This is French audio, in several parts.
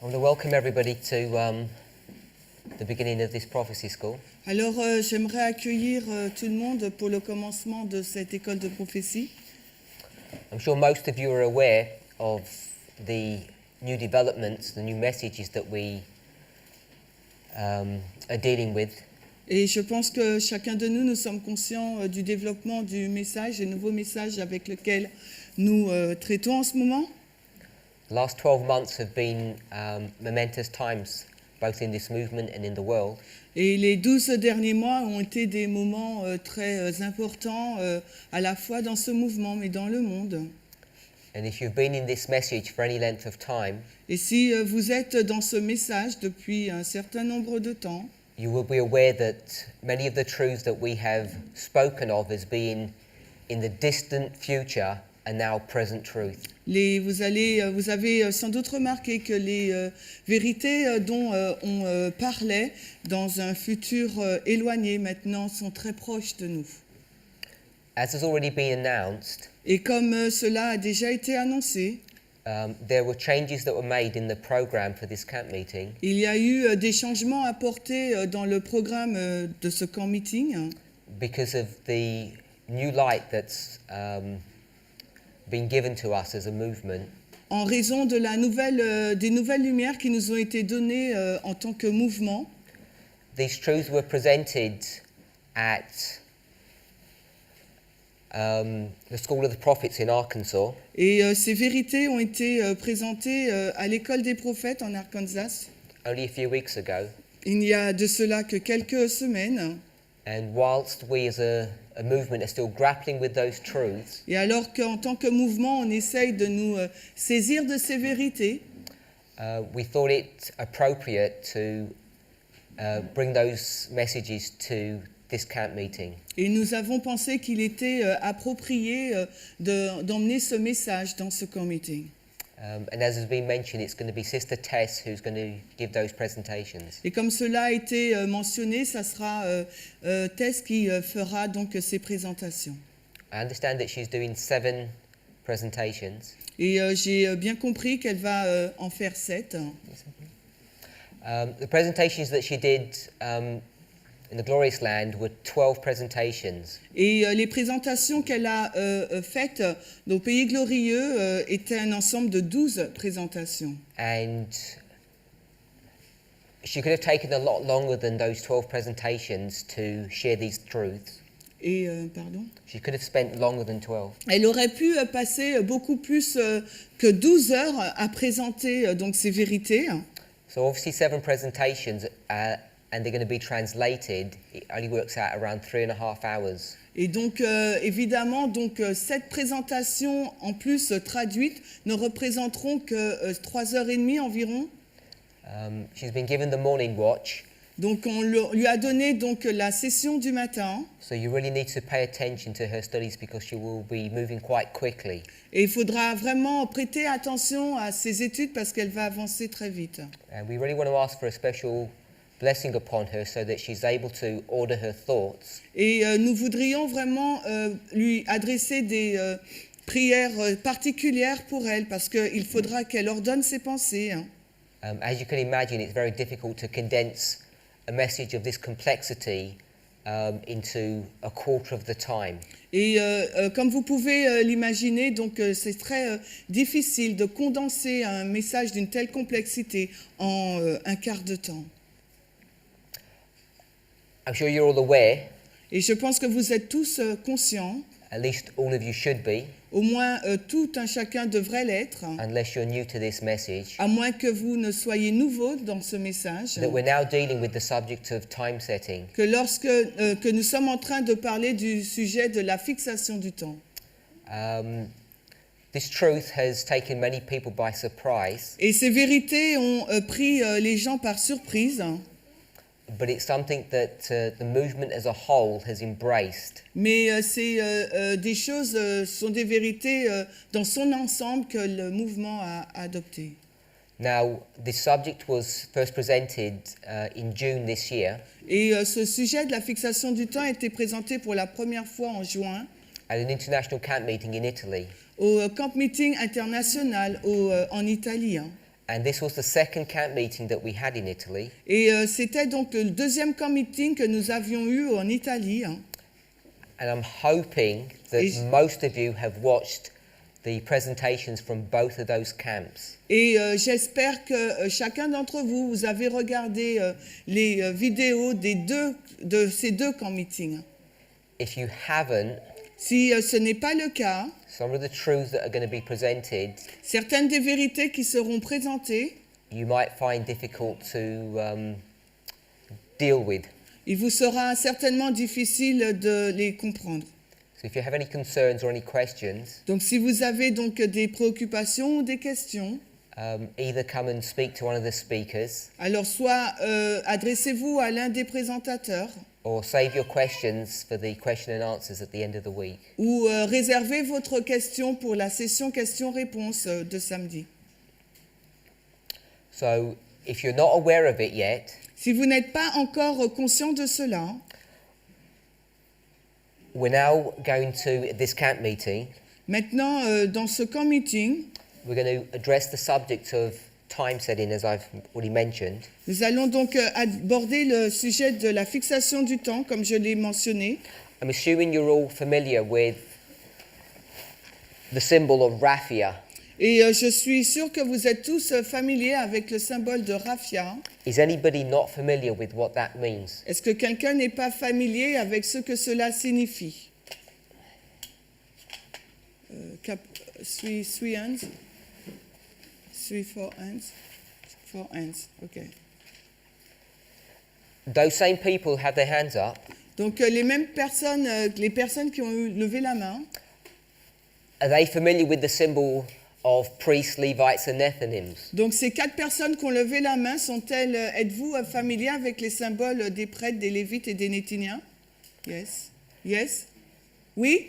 I want to welcome everybody to the beginning of this prophecy school. Alors, j'aimerais accueillir tout le monde pour le commencement de cette école de prophétie. I'm sure most of you are aware of the new developments, the new messages that we are dealing with. Et je pense que chacun de nous sommes conscients du développement du message, des nouveaux messages avec lesquels nous traitons en ce moment. The last 12 months have been momentous times, both in this movement and in the world. Et les 12 derniers mois ont été des moments très importants, à la fois dans ce mouvement, mais dans le monde. And if you've been in this message for any length of time, Et si vous êtes dans ce message depuis un certain nombre de temps, you will be aware that many of the truths that we have spoken of as being in the distant future are now present truth. vous avez sans doute remarqué que les vérités dont on parlait dans un futur éloigné maintenant sont très proches de nous. As has already been announced, Et comme cela a déjà été annoncé, there were changes that were made in the program for this camp meeting il y a eu des changements apportés dans le programme de ce camp meeting because of the new light that's been given to us as a movement. en raison de des nouvelles lumières qui nous ont été données en tant que mouvement. These truths were presented at the School of the Prophets in Arkansas. Et ces vérités ont été présentées à l'école des prophètes en Arkansas Only a few weeks ago. il n'y a de cela que quelques semaines. And whilst we as a movement are still grappling with those truths, Et alors qu'en tant que mouvement, on essaye de nous saisir de ces vérités, we thought it appropriate to bring those messages to this camp meeting. et nous avons pensé qu'il était approprié d'emmener ce message dans ce camp meeting. And as has been mentioned, it's going to be Sister Tess who's going to give those presentations. Et comme cela a été mentionné, ça sera Tess qui fera donc ces présentations. I understand that she's doing 7 presentations. Et j'ai bien compris qu'elle va en faire 7. The presentations that she did in the Glorious Land were 12 presentations. Et les présentations qu'elle a faites au Pays Glorieux étaient un ensemble de 12 présentations. And she could have taken a lot longer than those 12 presentations to share these truths. Et, pardon ? She could have spent longer than 12. Elle aurait pu passer beaucoup plus que 12 heures à présenter donc ces vérités. So obviously 7 presentations and they're going to be translated. It only works out around 3.5 hours. Et donc, évidemment, cette présentation, en plus traduite, ne représenteront que 3h30 environ. She's been given the morning watch. Donc, on lui a donné donc, la session du matin. So you really need to pay attention to her studies because she will be moving quite quickly. Et il faudra vraiment prêter attention à ses études parce qu'elle va avancer très vite. And we really want to ask for a special blessing upon her so that she's able to order her thoughts. Et nous voudrions vraiment lui adresser des prières particulières pour elle parce qu'il faudra qu'elle ordonne ses pensées. As you can imagine, it's very difficult to condense a message of this complexity into a quarter of the time. Et comme vous pouvez l'imaginer, donc c'est très difficile de condenser un message d'une telle complexité en un quart de temps. I'm sure you're all aware, Et je pense que vous êtes tous conscients, at least all of you should be, au moins tout un chacun devrait l'être, unless you're new to this message, à moins que vous ne soyez nouveau dans ce message, that we're now dealing with the subject of time setting. que lorsque que nous sommes en train de parler du sujet de la fixation du temps. This truth has taken many people by surprise, Et ces vérités ont pris les gens par surprise. but it's something that the movement as a whole has embraced. Mais c'est des choses, sont des vérités dans son ensemble que le mouvement a adoptées. Now, this subject was first presented in June this year Et ce sujet de la fixation du temps a été présenté pour la première fois en juin at an international camp meeting in Italy. au camp meeting international en Italie. And this was the second camp meeting that we had in Italy. Et c'était donc le deuxième camp meeting que nous avions eu en Italie. And I'm hoping that most of you have watched the presentations from both of those camps. Et j'espère que chacun d'entre vous, vous avez regardé les vidéos de ces deux camp meetings. If you haven't, Si ce n'est pas le cas, some of the truths that are going to be presented, certaines des vérités qui seront présentées, you might find difficult to deal with. il vous sera certainement difficile de les comprendre. So if you have any concerns or any questions, Donc si vous avez donc des préoccupations ou des questions, either come and speak to one of the speakers, alors soit adressez-vous à l'un des présentateurs or save your questions for the question and answers at the end of the week. ou réservez votre question pour la session questions-réponses de samedi. So if you're not aware of it yet, Si vous n'êtes pas encore conscient de cela, we're now going to this camp meeting. maintenant dans ce camp meeting, We're going to address the subject of time setting, as I've already mentioned. nous allons donc aborder le sujet de la fixation du temps, comme je l'ai mentionné. I'm assuming you're all familiar with the symbol of raffia. Et je suis sûre que vous êtes tous familiers avec le symbole de raffia. Is anybody not familiar with what that means? Est-ce que quelqu'un n'est pas familier avec ce que cela signifie? Three hands? Four hands? Four hands, ok. Those same people have their hands up. Donc les mêmes personnes, les personnes qui ont levé la main, Are they familiar with the symbol of priests, Levites, and Nethinims? donc ces 4 personnes qui ont levé la main, êtes-vous familiers avec les symboles des prêtres, des Lévites et des Néthiniens? Yes. Yes? Oui?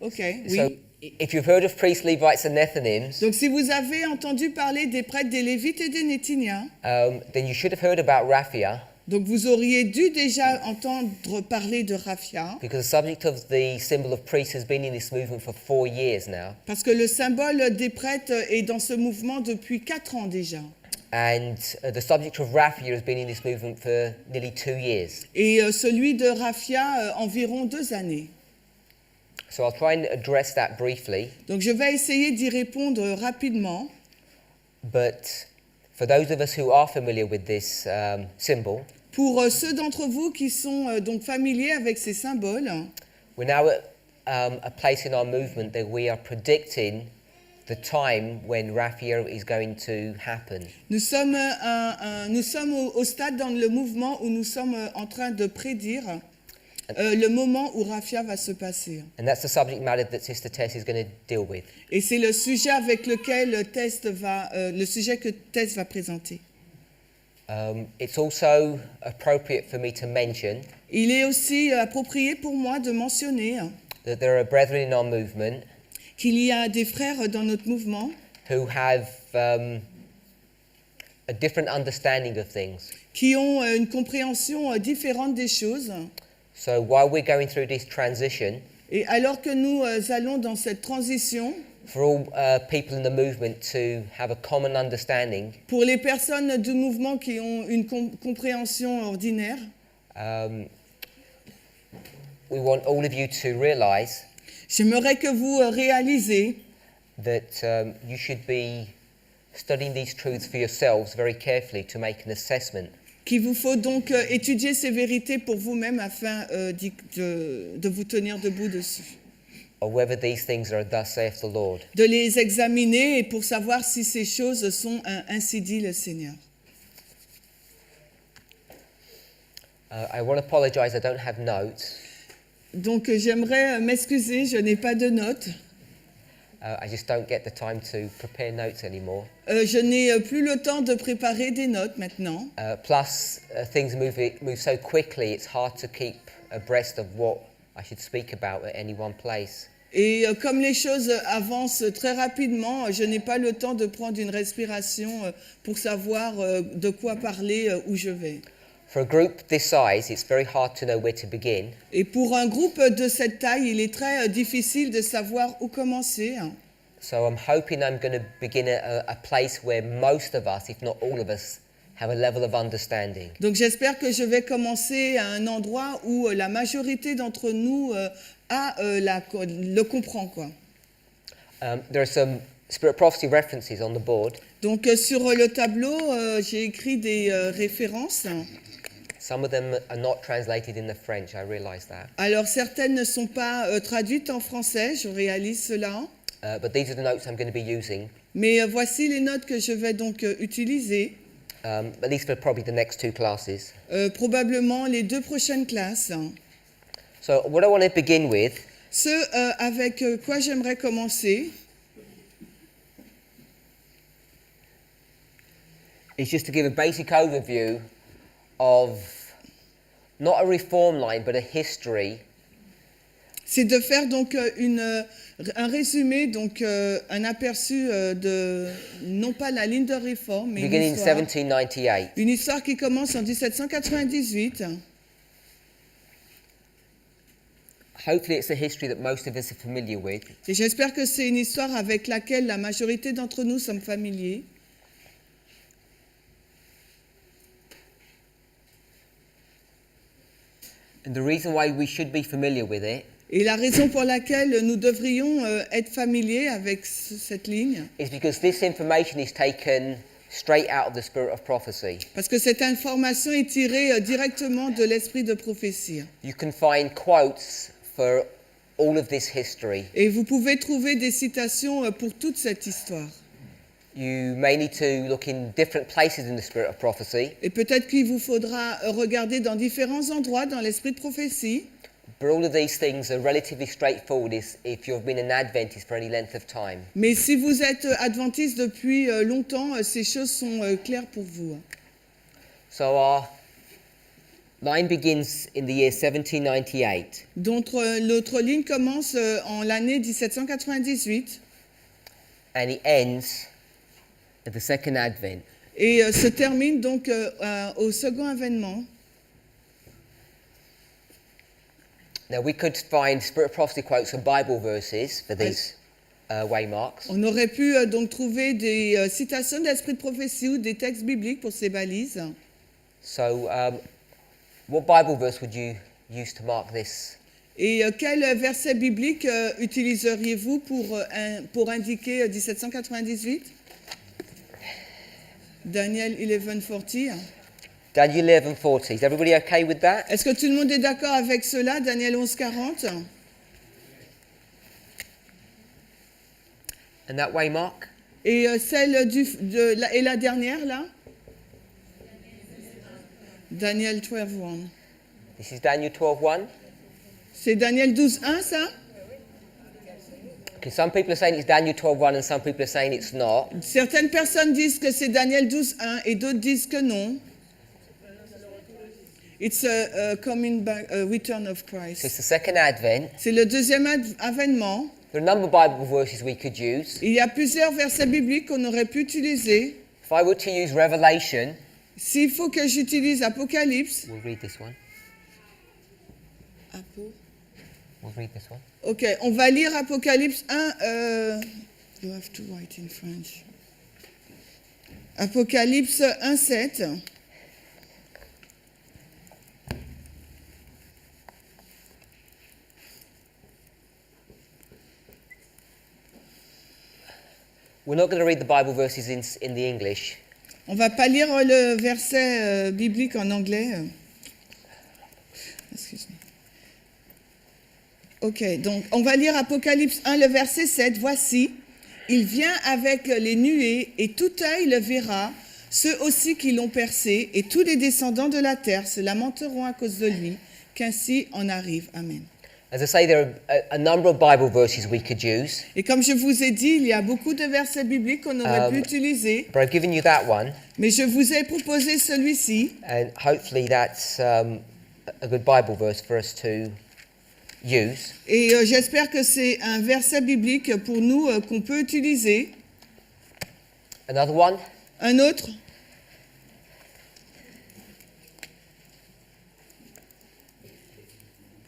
Ok, oui. So, if you've heard of priests, Levites, and Nethinims, Donc si vous avez entendu parler des prêtres, des Lévites et des Néthiniens, then you should have heard about raffia, donc vous auriez dû déjà entendre parler de raffia, because the subject of the symbol of priests has been in this movement for 4 years now. parce que le symbole des prêtres est dans ce mouvement depuis 4 ans déjà. And the subject of raffia has been in this movement for nearly 2 years. Et celui de raffia, environ 2 années. So I'll try and address that briefly. Donc je vais essayer d'y répondre rapidement. But for those of us who are familiar with this symbol, Pour ceux d'entre vous qui sont donc familiers avec ces symboles, we're now at a place in our movement that we are predicting the time when raffia is going to happen. nous sommes au stade dans le mouvement où nous sommes en train de prédire le moment où raffia va se passer. And that's the subject matter that Sister Tess is going to deal with. Et c'est le sujet avec lequel le sujet que Tess va présenter. It's also appropriate for me to mention Il est aussi approprié pour moi de mentionner that there are brethren in our movement qu'il y a des frères dans notre mouvement who have a different understanding of things. qui ont une compréhension différente des choses. So while we're going through this transition, Et alors que nous allons dans cette transition, for all people in the movement to have a common understanding, pour les personnes du mouvement qui ont une compréhension ordinaire, we want all of you to realize j'aimerais que vous réalisez that you should be studying these truths for yourselves very carefully to make an assessment. qu'il vous faut donc étudier ces vérités pour vous-même afin de vous tenir debout dessus. Or whether these things are thus saith the Lord. De les examiner et pour savoir si ces choses sont ainsi dit le Seigneur. I want to apologize, I don't have notes. Donc j'aimerais m'excuser, je n'ai pas de notes. I just don't get the time to prepare notes anymore. Je n'ai plus le temps de préparer des notes maintenant. Plus, things move so quickly, it's hard to keep abreast of what I should speak about at any one place. Et comme les choses avancent très rapidement, je n'ai pas le temps de prendre une respiration pour savoir de quoi parler où je vais. For a group this size, it's very hard to know where to begin. Et pour un groupe de cette taille, il est très difficile de savoir où commencer. So I'm hoping I'm going to begin at a place where most of us, if not all of us, have a level of understanding. Donc j'espère que je vais commencer à un endroit où la majorité d'entre nous le comprend, quoi. There are some Spirit of Prophecy references on the board. Donc sur le tableau, j'ai écrit des références. Some of them are not translated in the French, I realize that. Alors certaines ne sont pas traduites en français, je réalise cela. But these are the notes I'm going to be using, Mais voici les notes que je vais donc utiliser, at least for probably the next 2 classes. probablement les 2 prochaines classes. So what I want to begin with Ce avec quoi j'aimerais commencer, is just to give a basic overview of not a reform line, but a history c'est de faire donc un résumé, donc un aperçu de, non pas la ligne de réforme, mais beginning in 1798. une histoire qui commence en 1798. Hopefully it's a history that most of us are familiar with. Et j'espère que c'est une histoire avec laquelle la majorité d'entre nous sommes familiers. And the reason why we should be familiar with it Et la raison pour laquelle nous devrions être familiers avec cette ligne, is because this information is taken straight out of the Spirit of Prophecy. parce que cette information est tirée directement de l'esprit de prophétie. You can find quotes for all of this history. Et vous pouvez trouver des citations pour toute cette histoire. You may need to look in different places in the Spirit of Prophecy, Et peut-être qu'il vous faudra regarder dans différents endroits dans l'esprit de prophétie. but all of these things are relatively straightforward if you've been an Adventist for any length of time. Mais si vous êtes adventiste depuis longtemps, ces choses sont claires pour vous. So our line begins in the year 1798, Donc l'autre ligne commence en l'année 1798 and it ends at the second Advent. et se termine donc au second avènement. Now we could find Spirit of Prophecy quotes and Bible verses for these waymarks. On aurait pu donc trouver des citations d'esprit de prophétie ou des textes bibliques pour ces balises. So what Bible verse would you use to mark this? Et quel verset biblique utiliseriez-vous pour indiquer 1798? Daniel 11:40. Daniel 11:40. Is everybody okay with that? Est-ce que tout le monde est d'accord avec cela, Daniel 11:40? And that waymark? Et celle et la dernière, là? Daniel 12:1. This is Daniel 12:1. C'est Daniel 12:1, ça? Okay, some people are saying it's Daniel 12:1 and some people are saying it's not. Certaines personnes disent que c'est Daniel 12:1 et d'autres disent que non. It's a coming back, a return of So it's Christ. the second Advent. C'est le deuxième avènement. There are a number of Bible verses we could use. Il y a plusieurs versets bibliques qu'on aurait pu utiliser. If I were to use Revelation, S'il faut que j'utilise Apocalypse. we'll read this one. We'll read this one. Ok, on va lire Apocalypse 1. You have to write in French. Apocalypse 1:7. We're not going to read the Bible verses in the English. On va pas lire le verset biblique en anglais. Excuse-moi. Ok, donc on va lire Apocalypse 1, le verset 7. Voici, il vient avec les nuées et tout œil le verra, ceux aussi qui l'ont percé, et tous les descendants de la terre se lamenteront à cause de lui, qu'ainsi en arrive. Amen. As I say, there are a number of Bible verses we could use, Et comme je vous ai dit, il y a beaucoup de versets bibliques qu'on aurait pu utiliser, but I've given you that one, mais je vous ai proposé celui-ci. and hopefully that's a good Bible verse for us to use. Et j'espère que c'est un verset biblique pour nous qu'on peut utiliser. Another one, Un autre,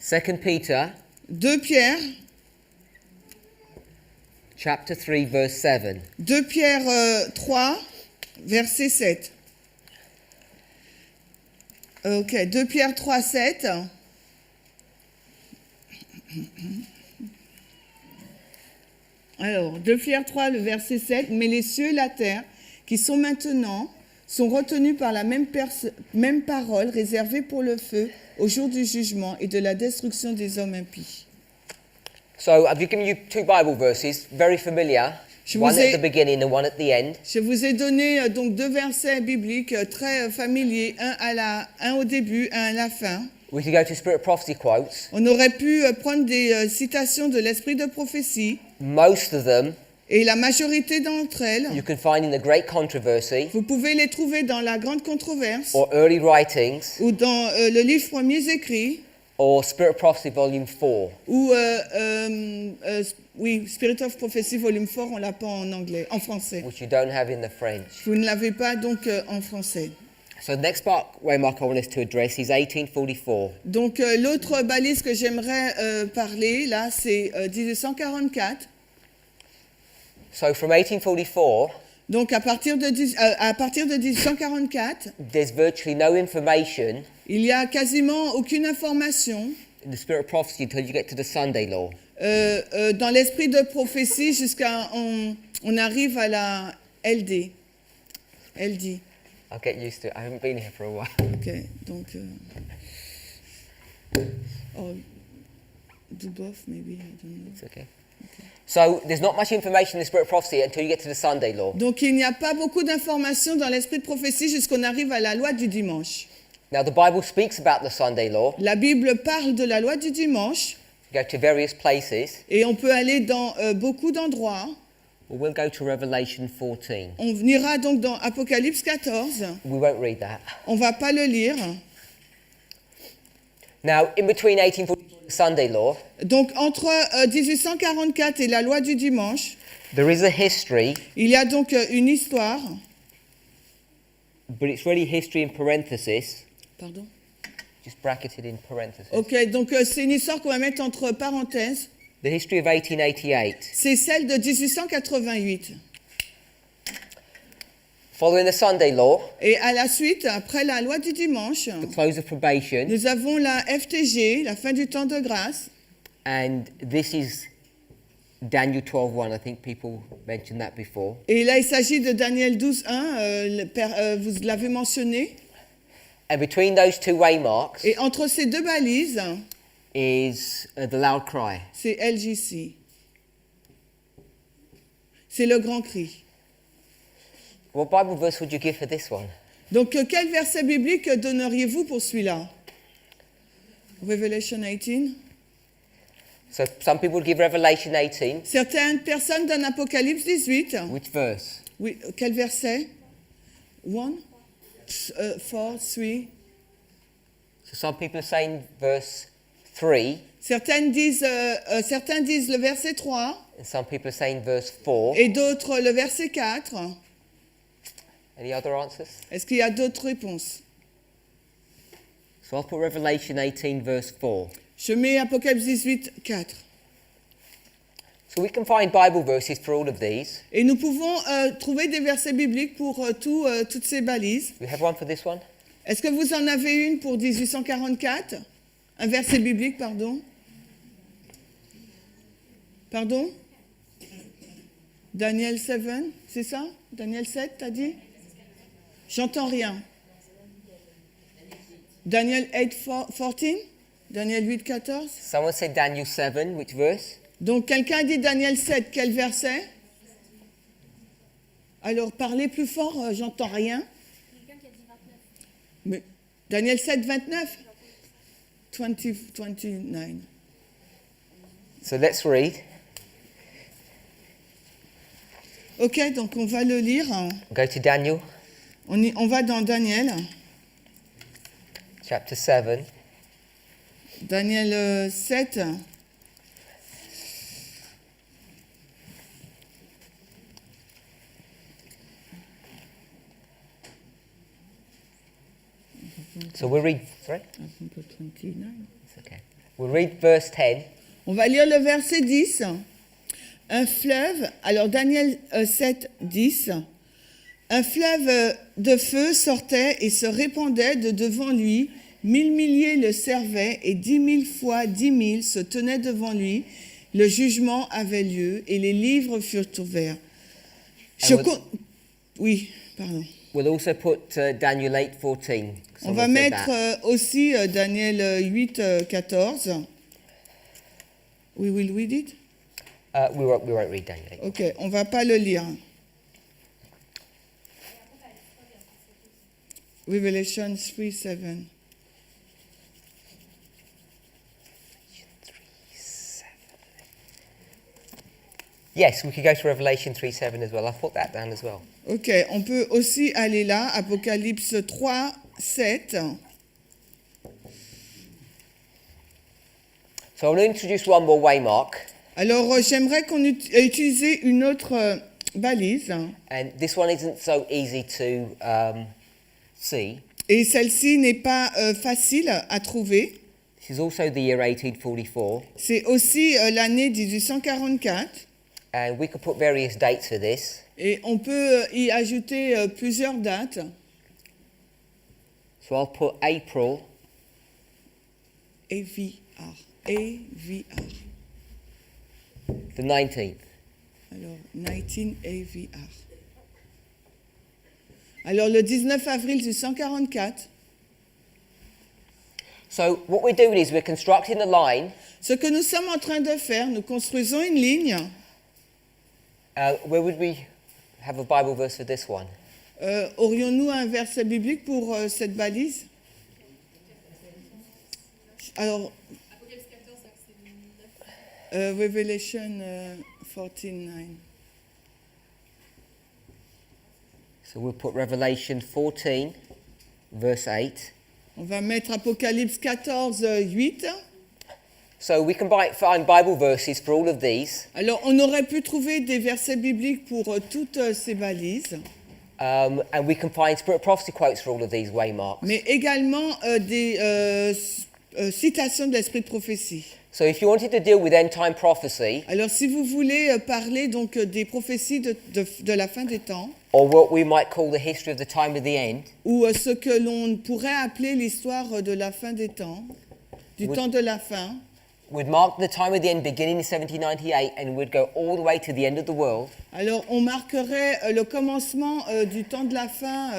2 Peter 2 Pierre, chapter 3, verse 7. 2 Pierre 3, verset 7. Ok, 2 Pierre 3, 7. Alors, 2 Pierre 3, le verset 7. Mais les cieux et la terre, qui sont maintenant, sont retenus par la même parole, réservés pour le feu, au jour du jugement et de la destruction des hommes impies. So I've given you two Bible verses, very familiar. One at the beginning and one at the end. Je vous ai donné donc deux versets bibliques très familiers, un au début, un à la fin. We could go to Spirit of Prophecy quotes. On aurait pu prendre des citations de l'esprit de prophétie. Most of them, et la majorité d'entre elles, you can find in the Great Controversy. Vous pouvez les trouver dans la Grande Controverse. Or early writings. Ou dans le livre Premiers Écrits. Or Spirit of Prophecy Volume 4. Ou oui, Spirit of Prophecy Volume 4, on l'a pas en anglais, en français. Which you don't have in the French. Vous ne l'avez pas donc en français. So the next waymark I want us to address is 1844. Donc l'autre balise que j'aimerais parler là, c'est 1844. So from 1844. Donc à partir de 1844, there's virtually no information. Il y a quasiment aucune information. In the Spirit of Prophecy until you get to the Sunday Law. Dans l'esprit de prophétie jusqu'à on arrive à la LD. LD. I'll get used to it. I haven't been here for a while. Ok, donc do both maybe, I don't know. It's okay. So there's not much information in the Spirit of Prophecy until you get to the Sunday Law. Donc il n'y a pas beaucoup d'informations dans l'esprit de prophétie jusqu'on arrive à la loi du dimanche. Now the Bible speaks about the Sunday Law. La Bible parle de la loi du dimanche. Go to various places. Et on peut aller dans beaucoup d'endroits. We'll go to Revelation 14. On ira donc dans Apocalypse 14. We won't read that. On va pas le lire. Now, in between 1844 and the Sunday Law, donc entre 1844 et la loi du dimanche, there is a history. Il y a donc une histoire. But it's really history in parenthesis. Pardon? Just bracketed in parenthesis. Ok, donc c'est une histoire qu'on va mettre entre parenthèses. The history of 1888. C'est celle de 1888. Following the Sunday Law. Et à la suite, après la loi du dimanche, the close of probation. Nous avons la FTG, la fin du temps de grâce. And this is Daniel 12:1. I think people mentioned that before. Et là, il s'agit de Daniel 12:1. Vous l'avez mentionné. And between those two waymarks. Et entre ces deux balises. Is the loud cry. C'est LGC. C'est le Grand Cri. What Bible verse would you give for this one? Donc, quel verset biblique donneriez-vous pour celui-là? Revelation 18. So some people would give Revelation 18. Certaines personnes donnent Apocalypse 18. Which verse? Oui, quel verset? 1, 4, 3. So some people are saying verse 3. Certains disent le verset 3. And some people are saying verse 4. Et d'autres le verset 4. Any other answers? Est-ce qu'il y a d'autres réponses? So I'll put Revelation 18 verse 4. Je mets Apocalypse 18, 4. So we can find Bible verses for all of these. Et nous pouvons trouver des versets bibliques pour toutes ces balises. We have one for this one? Est-ce que vous en avez une pour 1844? Un verset biblique, pardon. Pardon? Daniel 7, c'est ça? Daniel 7, t'as dit? J'entends rien. Daniel 8, 14? Daniel 8, 14? Someone said Daniel 7, which verse? Donc, quelqu'un dit Daniel 7, quel verset? Alors, parlez plus fort, j'entends rien. Quelqu'un qui a dit 29. Mais, Daniel 7, 29? 29. So let's read. Ok, donc on va le lire. Go to Daniel. On va dans Daniel. Chapter 7. Daniel 7. So we'll read, sorry? 29. It's okay. We'll read verse 10. On va lire le verset 10. Un fleuve, alors Daniel 7, 10, un fleuve de feu sortait et se répandait de devant lui, 1000 milliers le servaient et 10 000 fois 10 000 se tenaient devant lui. Le jugement avait lieu et les livres furent ouverts. Oui, pardon. We'll also put Daniel 8:14. On va mettre aussi Daniel 8, 14. We will read it? We won't read Daniel 8. Ok, on va pas le lire. Revelation 3:7. Yes, we could go to Revelation 3:7 as well. I've put that down as well. Ok, on peut aussi aller là, Apocalypse 3, 7. So I want to introduce one more waymark. Alors, j'aimerais qu'on utilise une autre balise. And this one isn't so easy to see. Et celle-ci n'est pas facile à trouver. This is also the year 1844. C'est aussi l'année 1844. And we could put various dates for this. Et on peut y ajouter plusieurs dates. So I'll put April. AVR. The 19th. Alors, 19 AVR. Alors, le 19 avril 1844. So what we're doing is we're constructing a line. Ce que nous sommes en train de faire, nous construisons une ligne. Where would we have a Bible verse for this one? Aurions-nous un verset biblique pour cette balise? Alors, Revelation 14:9. So we'll put Revelation 14, verse 8. On va mettre Apocalypse 14, 8. So we can find Bible verses for all of these. Alors, on aurait pu trouver des versets bibliques pour toutes ces balises. And we can find Spirit of Prophecy quotes for all of these waymarks. Mais également des citations de l'Esprit de prophétie. So if you wanted to deal with end-time prophecy, Alors, si vous voulez parler donc des prophéties de la fin des temps, or what we might call the history of the time of the end, ou ce que l'on pourrait appeler l'histoire de la fin des temps, du temps de la fin, we'd mark the time of the end beginning in 1798 and we'd go all the way to the end of the world. alors on marquerait le commencement du temps de la fin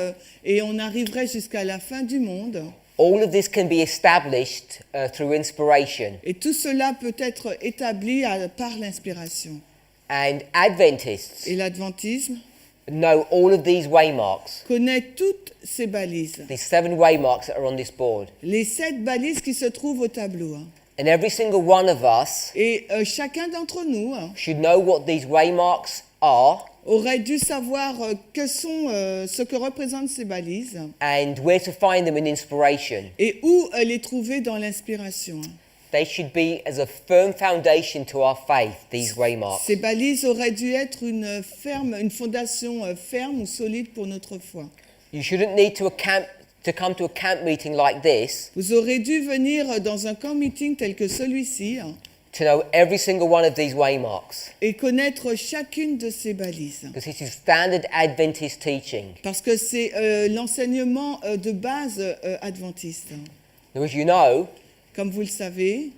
et on arriverait jusqu'à la fin du monde. All of this can be established through inspiration. Et tout cela peut être établi par l'inspiration. And Adventists Et l'adventisme know all of these waymarks, connaît toutes ces balises. these 7 waymarks that are on this board. Les 7 balises qui se trouvent au tableau. And every single one of us Et chacun d'entre nous should know what these waymarks are aurait dû savoir ce que représentent ces balises and where to find them in inspiration. et où les trouver dans l'inspiration. They should be as a firm foundation to our faith, these waymarks. Ces balises auraient dû être une fondation ferme ou solide pour notre foi. You shouldn't need to come to a camp meeting like this Vous aurez dû venir dans un camp meeting tel que celui-ci to know every single one of these waymarks, et connaître chacune de ces balises. because this is standard Adventist teaching. Parce que c'est l'enseignement de base adventiste. Now, as you know, Comme vous le savez,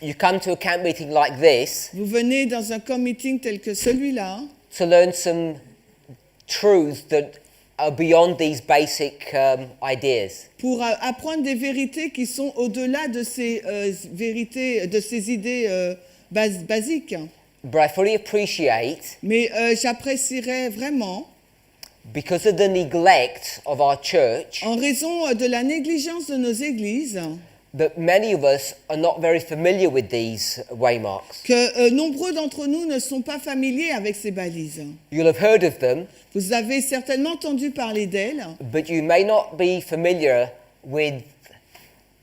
you come to a camp meeting like this vous venez dans un camp meeting tel que celui-là to learn some truths that are beyond these basic ideas. pour apprendre des vérités qui sont au-delà de ces vérités, de ces idées basiques. But I fully appreciate, Mais j'apprécierais vraiment, because of the neglect of our church, en raison de la négligence de nos églises, that many of us are not very familiar with these waymarks. que nombreux d'entre nous ne sont pas familiers avec ces balises. You'll have heard of them, Vous avez certainement entendu parler d'elles, but you may not be familiar with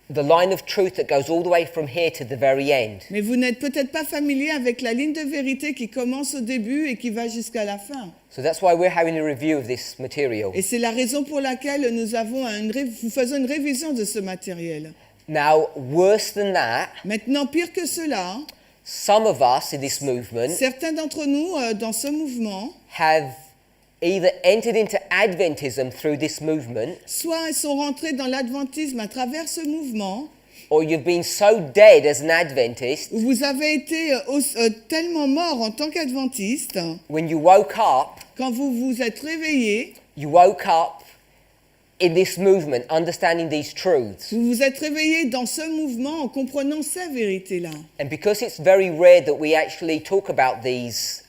the line of truth that goes all the way from here to the very end. mais vous n'êtes peut-être pas familier avec la ligne de vérité qui commence au début et qui va jusqu'à la fin. So that's why we're having a review of this material. Et c'est la raison pour laquelle nous faisons une révision de ce matériel. Now, worse than that, Maintenant, pire que cela, Some of us in this movement Certains d'entre nous, dans ce mouvement, have either entered into Adventism through this movement, soit ils sont rentrés dans l'adventisme à travers ce mouvement, or you've been so dead as an Adventist, où vous avez été tellement mort en tant qu'adventiste, when you woke up, quand vous vous êtes réveillé, you woke up in this movement, understanding these truths. vous vous êtes réveillé dans ce mouvement en comprenant ces vérités-là. And because it's very rare that we actually talk about these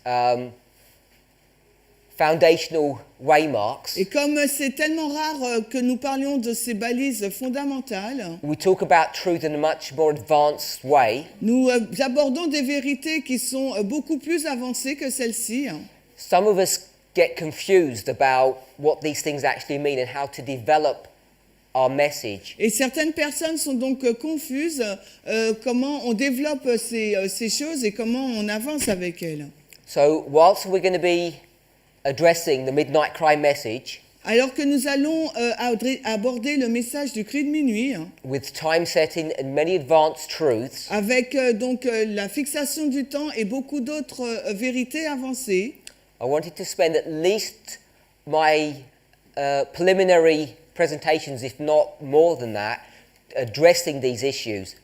foundational waymarks, Et comme c'est tellement rare que nous parlions de ces balises fondamentales, we talk about truth in a much more advanced way. nous abordons des vérités qui sont beaucoup plus avancées que celles-ci. Some of us get confused about what these things actually mean and how to develop our message. Et certaines personnes sont donc confuses comment on développe ces choses et comment on avance avec elles. So whilst we're going to be addressing the Midnight Cry message Alors que nous allons aborder le message du Cri de Minuit, with time setting and many advanced truths, avec donc la fixation du temps et beaucoup d'autres vérités avancées, I wanted to spend at least my preliminary presentations, if not more than that, addressing these issues,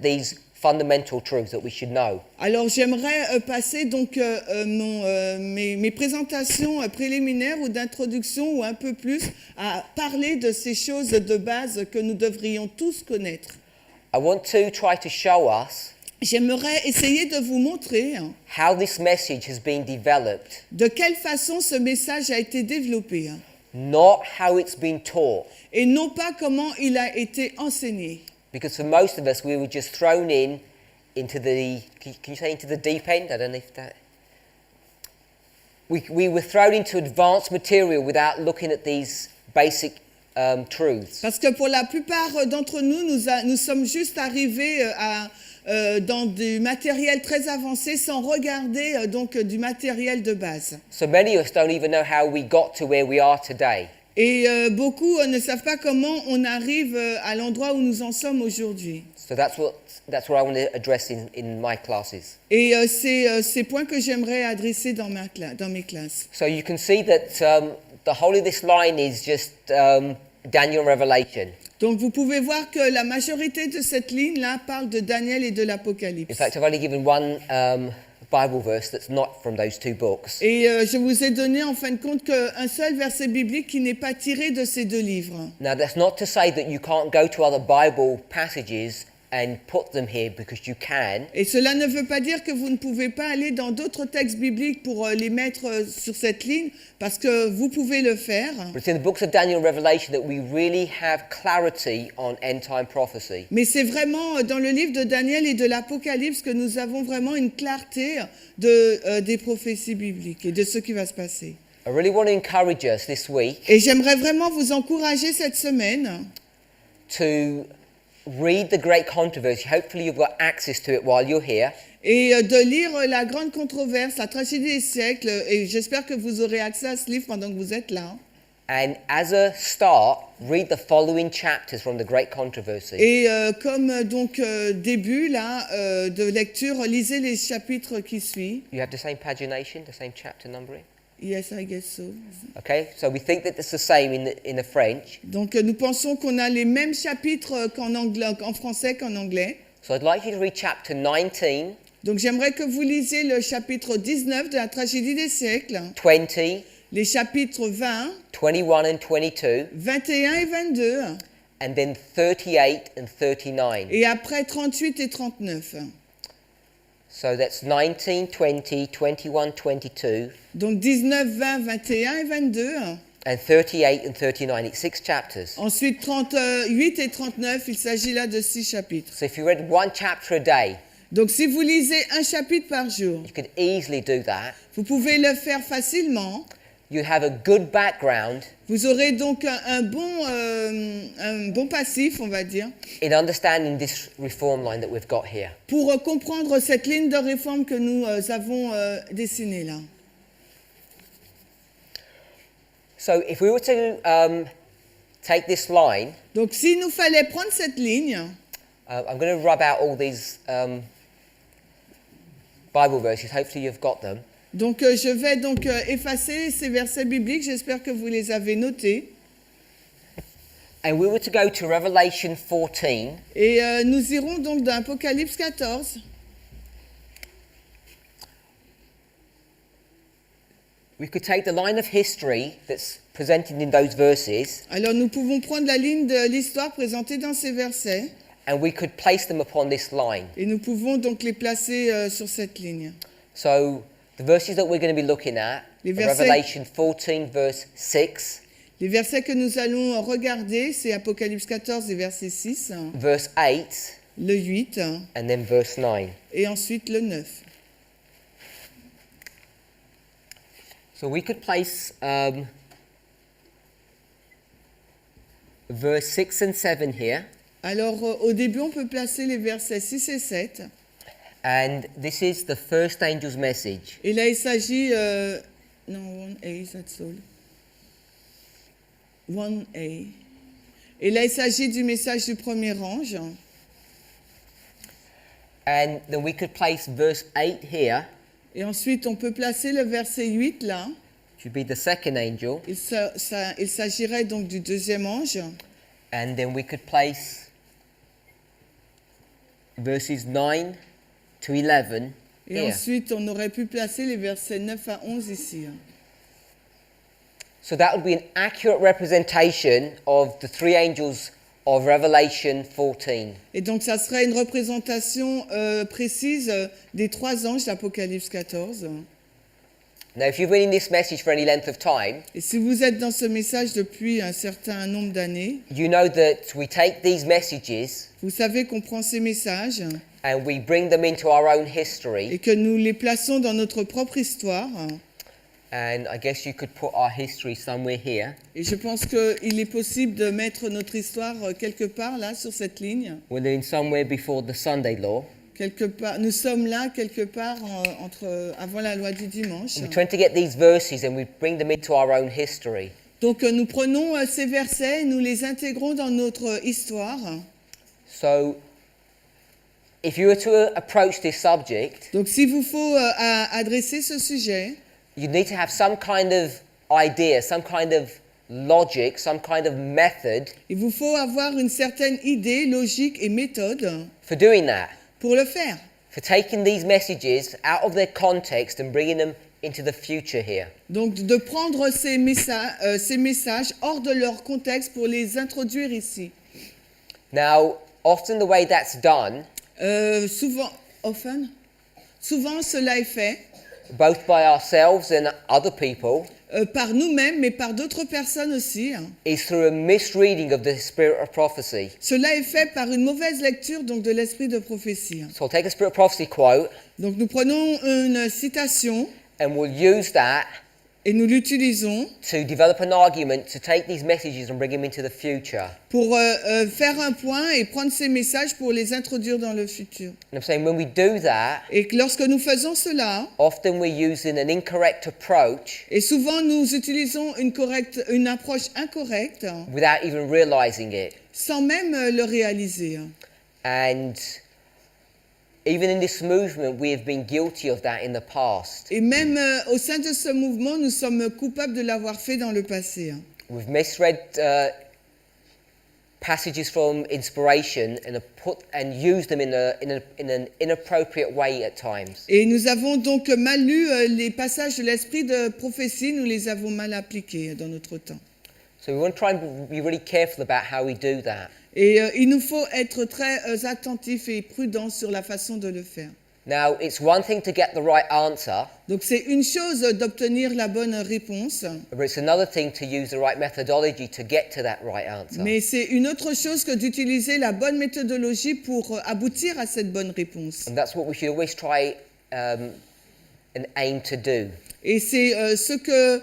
these fundamental truths that we should know. Alors j'aimerais passer donc mes présentations préliminaires ou d'introduction ou un peu plus à parler de ces choses de base que nous devrions tous connaître. I want to try to show us J'aimerais essayer de vous montrer how this message has been developed, de quelle façon ce message a été développé not how it's been taught. et non pas comment il a été enseigné. Because for most of us, we were just thrown into the, can you say into the deep end? I don't know if that... We were thrown into advanced material without looking at these basic truths. Parce que pour la plupart d'entre nous, nous sommes juste arrivés dans du matériel très avancé sans regarder donc du matériel de base. So many of us don't even know how we got to where we are today. Et beaucoup ne savent pas comment on arrive à l'endroit où nous en sommes aujourd'hui. So that's what I want to address in my classes. Et c'est ces points que j'aimerais adresser dans mes classes. So you can see that the whole of this line is just Daniel and Revelation. Donc vous pouvez voir que la majorité de cette ligne-là parle de Daniel et de In l'Apocalypse. fact, I've only given one Bible verse that's not from those two books. Et je vous ai donné en fin de compte qu'un seul verset biblique qui n'est pas tiré de ces deux livres. Now, that's not to say that you can't go to other Bible passages and put them here, because you can. Et cela ne veut pas dire que vous ne pouvez pas aller dans d'autres textes bibliques pour les mettre sur cette ligne, parce que vous pouvez le faire. But it's in the books of Daniel and Revelation that we really have clarity on end-time prophecy. Mais c'est vraiment dans le livre de Daniel et de l'Apocalypse que nous avons vraiment une clarté des prophéties bibliques et de ce qui va se passer. I really want to encourage us this week Et j'aimerais vraiment vous encourager cette semaine to read the Great Controversy. Hopefully you've got access to it while you're here. et de lire la grande controverse, la tragédie des siècles, et j'espère que vous aurez accès à ce livre pendant que vous êtes là. And as a start, read the following chapters from the Great Controversy. Et comme donc début là de lecture, lisez les chapitres qui suivent. You have the same pagination, the same chapter numbering? Yes, I guess so. Okay, so we think that it's the same in the French. Donc nous pensons qu'on a les mêmes chapitres en français qu'en anglais. So I'd like you to read chapter 19, Donc j'aimerais que vous lisiez le chapitre 19 de la tragédie des siècles, 20, les chapitres 20, 21 and 22, 21 et 22, and then 38 and 39. et après 38 et 39. So that's 19, 20, 21, 22, Donc 19, 20, 21 et 22. and 38 and 39. It's 6 chapters. Ensuite 38 et 39, il s'agit là de 6 chapitres. So if you read one chapter a day, Donc si vous lisez un chapitre par jour, you could easily do that. vous pouvez le faire facilement. You have a good background Vous aurez donc un bon passif, on va dire, in understanding this reform line that we've got here. pour comprendre cette ligne de réforme que nous avons dessinée là. So if we were to take this line, Donc s'il nous fallait prendre cette ligne, I'm going to rub out all these Bible verses. Hopefully you've got them. Donc je vais donc effacer ces versets bibliques, j'espère que vous les avez notés. And we were to go to Revelation 14. Et nous irons donc dans Apocalypse 14. We could take the line of history that's presented in those verses, Alors nous pouvons prendre la ligne de l'histoire présentée dans ces versets and we could place them upon this line. et nous pouvons donc les placer sur cette ligne. So the verses that we're going to be looking at Les are versets- Revelation 14 verse 6, Les versets que nous allons regarder, c'est Apocalypse 14 et verset 6, verse 8, le 8 and then verse 9. et ensuite le 9. So we could place verse 6 and 7 here, Alors au début on peut placer les versets 6 et 7 and this is the first angel's message. et là il s'agit... non, 1A, that's all. 1A. Et là il s'agit du message du premier ange. And then we could place verse 8 here, Et ensuite, on peut placer le verset 8 là. which would be the second angel, Il s'agirait donc du deuxième ange. and then we could place verses 9 to 11 Et here. ensuite, on aurait pu placer les versets 9 à 11 ici. So that would be an accurate representation of the three angels of Revelation 14. Et donc, ça serait une représentation précise des trois anges d'Apocalypse 14. Now, if you've been in this message for any length of time, Et si vous êtes dans ce message depuis un certain nombre d'années, you know that we take these messages vous savez qu'on prend ces messages and we bring them into our own history. et que nous les plaçons dans notre propre histoire. And I guess you could put our history somewhere here. Et je pense qu'il est possible de mettre notre histoire quelque part là, sur cette ligne. We're in somewhere before the Sunday law. Quelque part, nous sommes là quelque part avant la loi du dimanche. We're trying to get these verses and we bring them into our own history. Donc nous prenons ces versets et nous les intégrons dans notre histoire. So, if you were to approach this subject, Donc s'il vous faut adresser ce sujet, you need to have some kind of idea, some kind of logic, some kind of method il vous faut avoir une certaine idée, logique et méthode for doing that, pour le faire. for taking these messages out of their context and bringing them into the future here. Donc de prendre ces messages hors de leur contexte pour les introduire ici. Now, often the way that's done, Souvent cela est fait both by ourselves and other people, par nous-mêmes, mais par d'autres personnes aussi. is through a misreading of the spirit of prophecy. Cela est fait par une mauvaise lecture donc de l'esprit de prophétie. So I'll take a spirit of prophecy quote Donc nous prenons une citation and we'll use that et nous l'utilisons to develop an argument to take these messages and bring them into the future. pour faire un point et prendre ces messages pour les introduire dans le futur. And I'm saying when we do that, Et que lorsque nous faisons cela, often we're using an incorrect approach et souvent nous utilisons une approche incorrecte without even realizing it. sans même le réaliser. And even in this movement, we have been guilty of that in the past. Et même au sein de ce mouvement, nous sommes coupables de l'avoir fait dans le passé. We've misread passages from inspiration and used them in an inappropriate way at times. Et nous avons donc mal lu les passages de l'esprit de prophétie, nous les avons mal appliqués dans notre temps. So we want to try and be really careful about how we do that. Et il nous faut être très attentifs et prudents sur la façon de le faire. Now, it's one thing to get the right answer, Donc c'est une chose d'obtenir la bonne réponse, but it's another thing to use the right methodology to get to that right answer. mais c'est une autre chose que d'utiliser la bonne méthodologie pour aboutir à cette bonne réponse. And that's what we should always try and aim to do. Et c'est ce que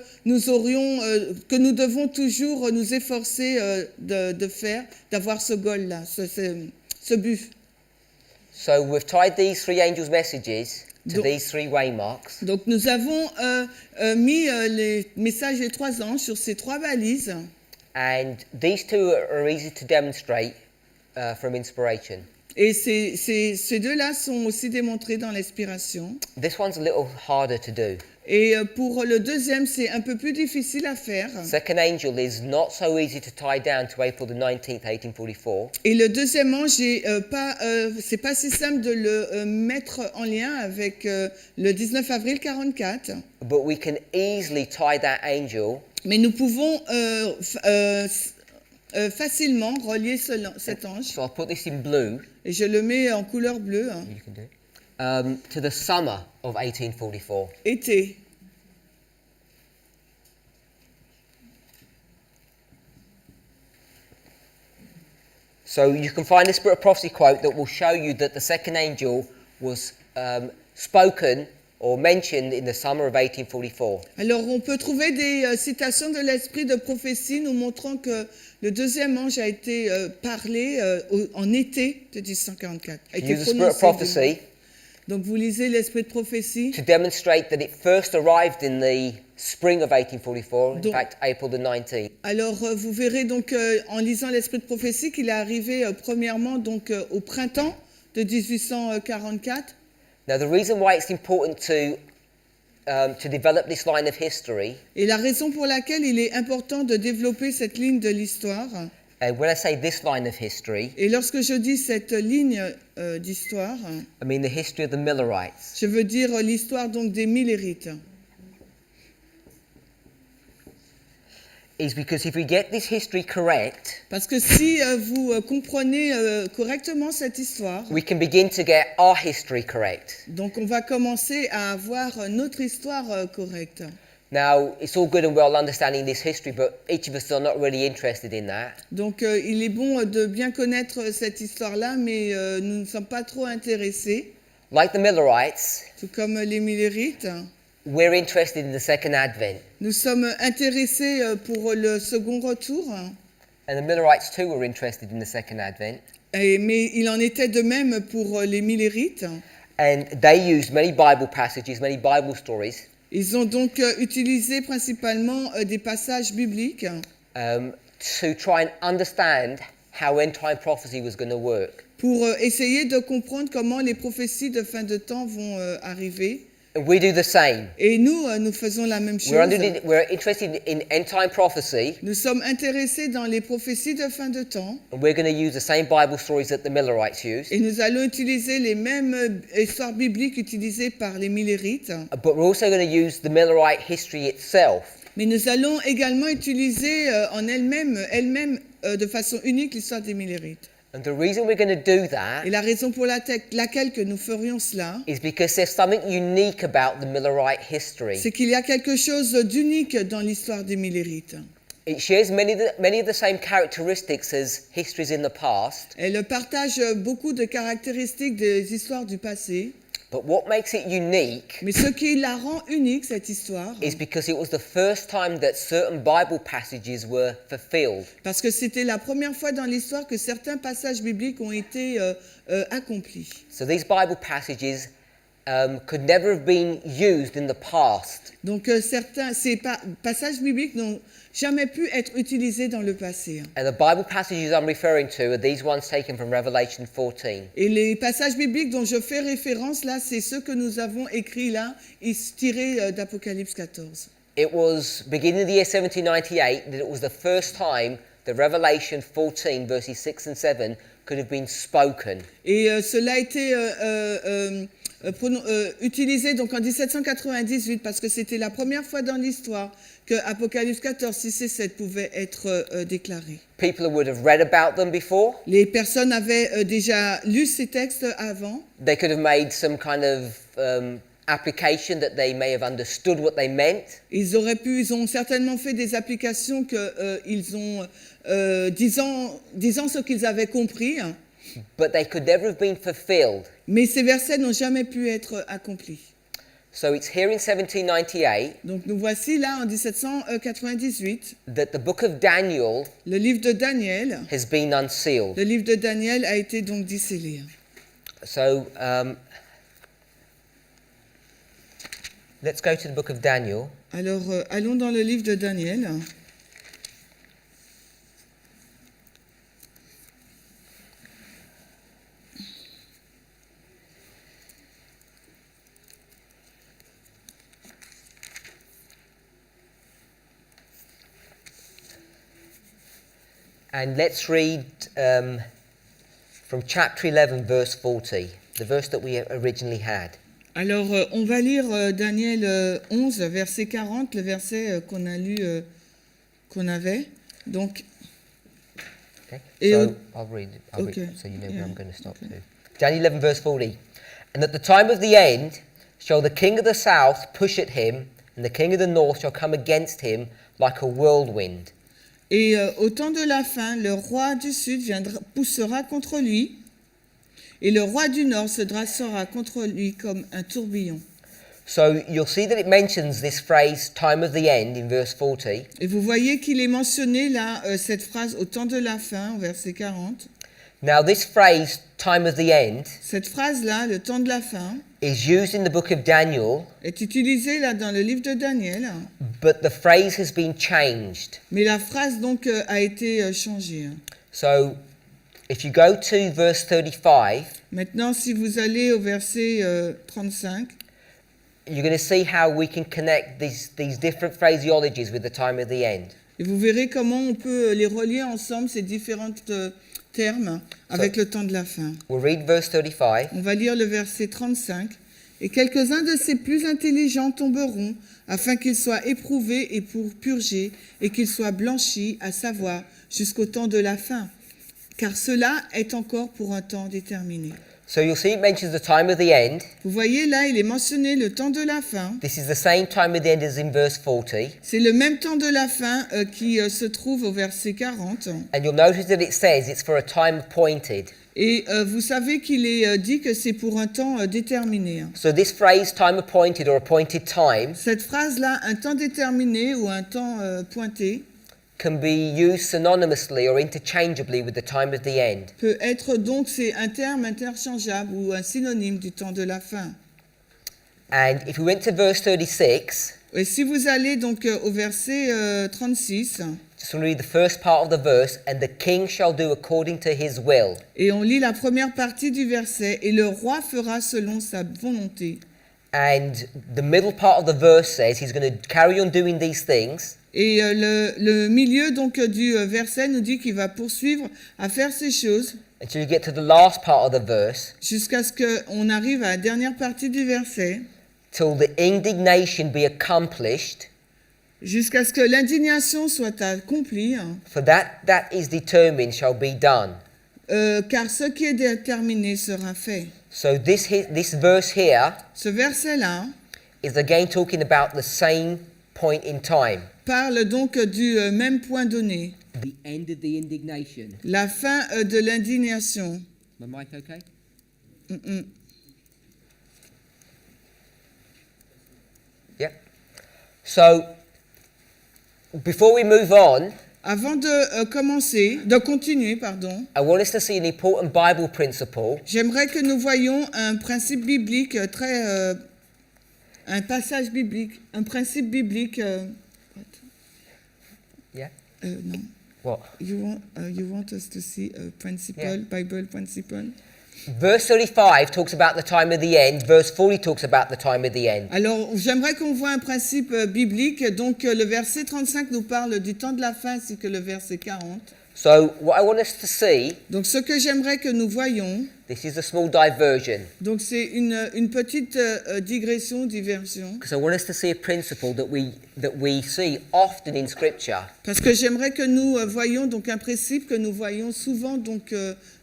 que nous devons toujours nous efforcer de faire, d'avoir ce goal-là, ce but. So we've tied these three angels' messages to Donc- these three waymarks. Donc nous avons mis les messages des trois anges sur ces trois balises. And these two are easy to demonstrate from inspiration. Et ces deux-là sont aussi démontrés dans l'inspiration. This one's a little harder to do. Et pour le deuxième, c'est un peu plus difficile à faire. Second angel is not so easy to tie down to April the 19th, 1844. Et le deuxième ange, c'est pas si simple de le mettre en lien avec le 19 avril 44. But we can easily tie that angel. Mais nous pouvons facilement relier cet ange. So I'll put this in blue. Et je le mets en couleur bleue. You can do it. To the summer of 1844. Été. So you can find the Spirit of Prophecy quote that will show you that the second angel was spoken or mentioned in the summer of 1844. Alors on peut trouver des citations de l'esprit de prophétie nous montrant que le deuxième ange a été parlé en été de 1844. A été Use the Spirit of Prophecy. Donc vous lisez l'esprit de prophétie. To demonstrate that it first arrived in the spring of 1844, Donc, in fact April the 19th. Alors vous verrez donc en lisant l'esprit de prophétie qu'il est arrivé premièrement donc au printemps de 1844. Now the reason why it's important to develop this line of history. Et la raison pour laquelle il est important de développer cette ligne de l'histoire. When I say this line of history, Et lorsque je dis cette ligne d'histoire, I mean the history of the Millerites. je veux dire l'histoire donc des Millerites. Is because if we get this history correct, Parce que si vous comprenez correctement cette histoire, we can begin to get our history correct. donc on va commencer à avoir notre histoire correcte. Now, it's all good and well understanding this history, but each of us are not really interested in that. Donc il est bon de bien connaître cette histoire-là, mais nous ne sommes pas trop intéressés. Like the Millerites, Tout comme les Millerites, we're interested in the second advent. nous sommes intéressés pour le second retour. And the Millerites too were interested in the second advent. Mais il en était de même pour les Millerites. And they used many Bible passages, many Bible stories, Ils ont donc utilisé principalement des passages bibliques to try and understand how end-time prophecy was going to work. pour essayer de comprendre comment les prophéties de fin de temps vont arriver. And we do the same. Et nous, nous faisons la même chose. We're interested in end-time prophecy, Nous sommes intéressés dans les prophéties de fin de temps. and we're going to use the same Bible stories that the Millerites used. Et nous allons utiliser les mêmes histoires bibliques utilisées par les Millerites. But we're also going to use the Millerite history itself. Mais nous allons également utiliser en elle-même de façon unique l'histoire des Millerites. And the reason we're going to do that Et la raison pour laquelle que nous ferions cela, is because there's something unique about the Millerite history. c'est qu'il y a quelque chose d'unique dans l'histoire des Millerites. It shares many of the same characteristics as histories in the past, Elle partage beaucoup de caractéristiques des histoires du passé. but what makes it unique Mais ce qui la rend unique, cette histoire, is because it was the first time that certain Bible passages were fulfilled. parce que c'était la première fois dans l'histoire que certains passages bibliques ont été accomplis. So these Bible passages could never have been used in the past. Donc ces passages bibliques n'ont jamais pu être utilisés dans le passé. And the Bible passages I'm referring to are these ones taken from Revelation 14. Et les passages bibliques dont je fais référence là, c'est ceux que nous avons écrits là, tirés d'Apocalypse 14. It was beginning of the year 1798 that it was the first time that Revelation 14 verses 6 and 7 could have been spoken. Et cela a été utilisé donc en 1798 parce que c'était la première fois dans l'histoire que Apocalypse 14, 6 et 7 pouvaient être déclarés. People would have read about them before. Les personnes avaient déjà lu ces textes avant. They could have made some kind of application that they may have understood what they meant. Ils ont certainement fait des applications qu'ils ont disant ce qu'ils avaient compris. But they could never have been fulfilled. Mais ces versets n'ont jamais pu être accomplis. So it's here in 1798 Donc nous voici là en 1798. that the book of Daniel Le livre de Daniel. has been unsealed. Le livre de Daniel a été donc discellé. So let's go to the book of Daniel. Alors allons dans le livre de Daniel. And let's read from chapter 11, verse 40, the verse that we originally had. Alors, on va lire Daniel 11, verset 40, le verset qu'on a lu, qu'on avait. Donc, Okay. Et So I'll read it. okay. So you know Yeah. where I'm going to stop to. Daniel 11, verse 40. And at the time of the end shall the king of the south push at him, and the king of the north shall come against him like a whirlwind. Et au temps de la fin, le roi du sud poussera contre lui, et le roi du nord se dressera contre lui comme un tourbillon. So you'll see that it mentions this phrase, time of the end, in verse 40. Et vous voyez qu'il est mentionné là, cette phrase au temps de la fin, au verset 40. Now this phrase, time of the end, Cette phrase-là, le temps de la fin, is used in the book of Daniel, est utilisée là dans le livre de Daniel, but the phrase has been changed. mais la phrase donc a été changée. So if you go to verse 35, Maintenant, si vous allez au verset 35, you're going to see how we can connect these different phraseologies with the time of the end. et vous verrez comment on peut les relier ensemble, ces différents termes, avec le temps de la fin. We'll read verse 35. On va lire le verset 35. Et quelques-uns de ces plus intelligents tomberont, afin qu'ils soient éprouvés et pour purger, et qu'ils soient blanchis, à savoir, jusqu'au temps de la fin. Car cela est encore pour un temps déterminé. So you'll see it mentions the time of the end. Vous voyez là, il est mentionné le temps de la fin. This is the same time of the end as in verse 40. C'est le même temps de la fin qui se trouve au verset 40. And you'll notice that it says it's for a time appointed. Et vous savez qu'il est dit que c'est pour un temps déterminé. So this phrase, time appointed or appointed time, Cette phrase-là, un temps déterminé ou un temps pointé, can be used synonymously or interchangeably with the time of the end. peut être donc, c'est un terme interchangeable ou un synonyme du temps de la fin. And if we went to verse 36, Et si vous allez donc au verset 36, just want to read the first part of the verse, and the king shall do according to his will. et on lit la première partie du verset, et le roi fera selon sa volonté. And the middle part of the verse says he's going to carry on doing these things. Et le milieu donc du verset nous dit qu'il va poursuivre à faire ces choses Until you get to the last part of the verse, jusqu'à ce qu'on arrive à la dernière partie du verset, till the indignation be accomplished, jusqu'à ce que l'indignation soit accomplie, for that is determined shall be done. car ce qui est déterminé sera fait. So this verse here Ce verset-là is again talking about the same point in time. parle donc du même point donné, The end of the indignation. la fin de l'indignation. My mic okay? Yeah. So before we move on, Avant de continuer, pardon, I want us to see an important Bible principle j'aimerais que nous voyions un principe biblique un passage biblique, un principe biblique. Yeah. Non. What? You want us to see a principle, Yeah. Bible principle? Verse 35 talks about the time of the end. Verse 40 talks about the time of the end. Alors, j'aimerais qu'on voit un principe biblique. Donc, le verset 35 nous parle du temps de la fin, ainsi que le verset 40. So what I want us to see, Donc, ce que j'aimerais que nous voyions, this is a small diversion, donc c'est une petite digression, diversion, because I want us to see a principle that we see often in Scripture. parce que j'aimerais que nous voyions donc un principe que nous voyons souvent donc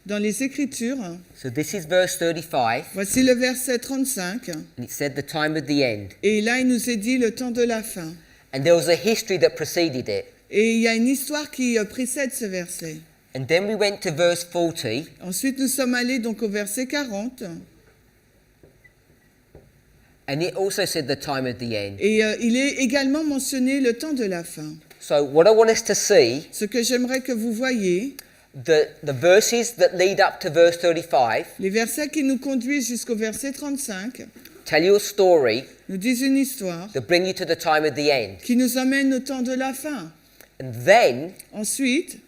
dans les Écritures. So this is verse 35, Voici le verset 35, and it said the time of the end. et là, il nous est dit le temps de la fin. And there was a history that preceded it. Et il y a une histoire qui précède ce verset. And then we went to verse 40, Ensuite, nous sommes allés donc au verset 40. and it also said the time of the end. Et il est également mentionné le temps de la fin. So what I want us to see, Ce que j'aimerais que vous voyiez, the verses that lead up to verse 35 les versets qui nous conduisent jusqu'au verset 35, tell you a story nous disent une histoire that bring you to the time of the end. qui nous emmène au temps de la fin. And then Ensuite,